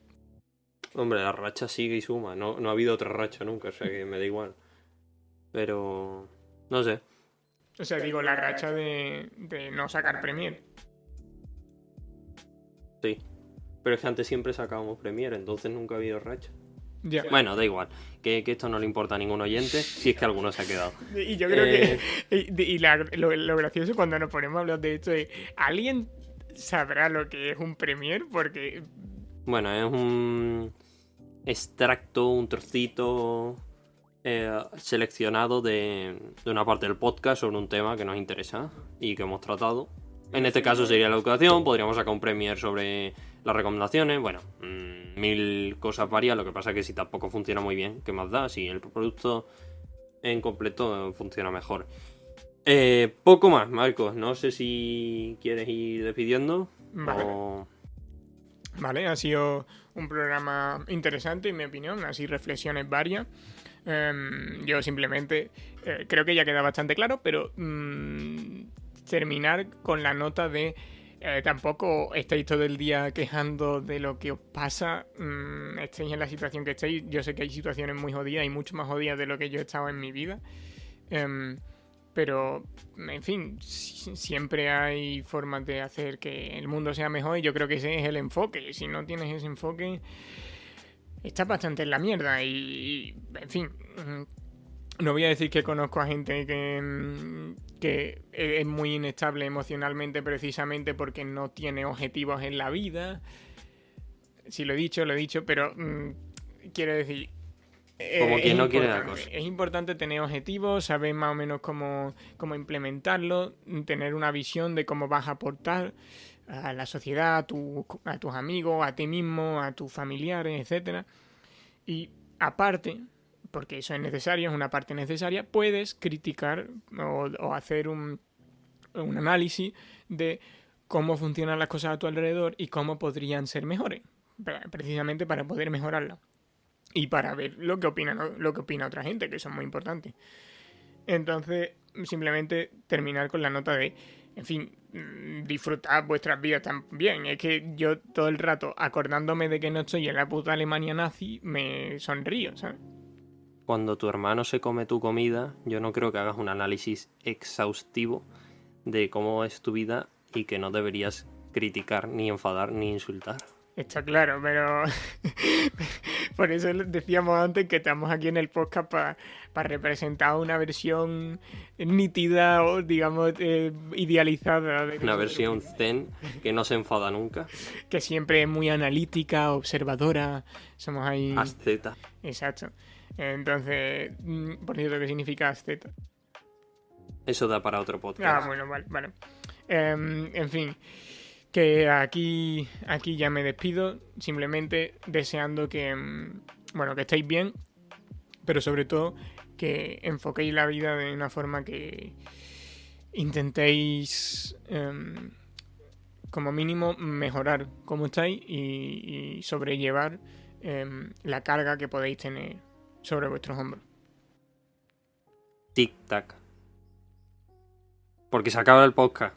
Hombre, la racha sigue y suma. No ha habido otra racha nunca, o sea que me da igual. Pero... no sé. O sea, digo, la racha de no sacar premier. Sí. Pero es que antes siempre sacábamos premier, entonces nunca ha habido racha. Ya. Bueno, da igual. Que esto no le importa a ningún oyente, si es que alguno se ha quedado. Y yo creo que... Y lo gracioso cuando nos ponemos a hablar de esto es... ¿Alguien sabrá lo que es un premier? Porque... Bueno, es un extracto, un trocito... seleccionado de una parte del podcast sobre un tema que nos interesa y que hemos tratado. En este caso sería la educación, podríamos sacar un premier sobre las recomendaciones, bueno, 1000 cosas varias, lo que pasa es que si tampoco funciona muy bien, ¿qué más da? Si el producto en completo funciona mejor. Poco más, Marcos, no sé si quieres ir despidiendo. Vale. Vale, ha sido un programa interesante, en mi opinión, así reflexiones varias. Yo simplemente creo que ya queda bastante claro, pero terminar con la nota de tampoco estáis todo el día quejando de lo que os pasa, estéis en la situación que estéis. Yo sé que hay situaciones muy jodidas y mucho más jodidas de lo que yo he estado en mi vida. Pero, en fin, siempre hay formas de hacer que el mundo sea mejor y yo creo que ese es el enfoque. Si no tienes ese enfoque, estás bastante en la mierda y en fin, no voy a decir que conozco a gente que es muy inestable emocionalmente precisamente porque no tiene objetivos en la vida. Si lo he dicho, pero quiero decir... Como quien no quiere la cosa. Es importante tener objetivos, saber más o menos cómo implementarlos, tener una visión de cómo vas a aportar a la sociedad, a tus amigos, a ti mismo, a tus familiares, etcétera. Y aparte, porque eso es necesario, es una parte necesaria, puedes criticar o hacer un análisis de cómo funcionan las cosas a tu alrededor y cómo podrían ser mejores, precisamente para poder mejorarlas. Y para ver lo que opina otra gente, que eso es muy importante. Entonces, simplemente terminar con la nota de, en fin, disfrutad vuestras vidas también. Es que yo todo el rato, acordándome de que no estoy en la puta Alemania nazi, me sonrío, ¿sabes? Cuando tu hermano se come tu comida, yo no creo que hagas un análisis exhaustivo de cómo es tu vida y que no deberías criticar, ni enfadar, ni insultar. Está claro, pero por eso decíamos antes que estamos aquí en el podcast para representar una versión nítida o, digamos, idealizada. Una versión zen que no se enfada nunca. Que siempre es muy analítica, observadora. Somos ahí... Asceta. Exacto. Entonces, por cierto, ¿qué significa asceta? Eso da para otro podcast. Ah, bueno, vale. En fin... Que aquí ya me despido, simplemente deseando que estéis bien, pero sobre todo que enfoquéis la vida de una forma que intentéis, como mínimo, mejorar cómo estáis y sobrellevar la carga que podéis tener sobre vuestros hombros. Tic-tac. Porque se acaba el podcast.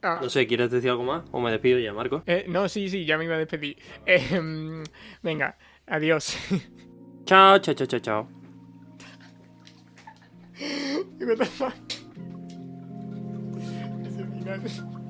No sé, ¿quieres decir algo más? ¿O me despido ya, Marco? No, sí, ya me iba a despedir. Venga, adiós. Chao. What the fuck? Ese final.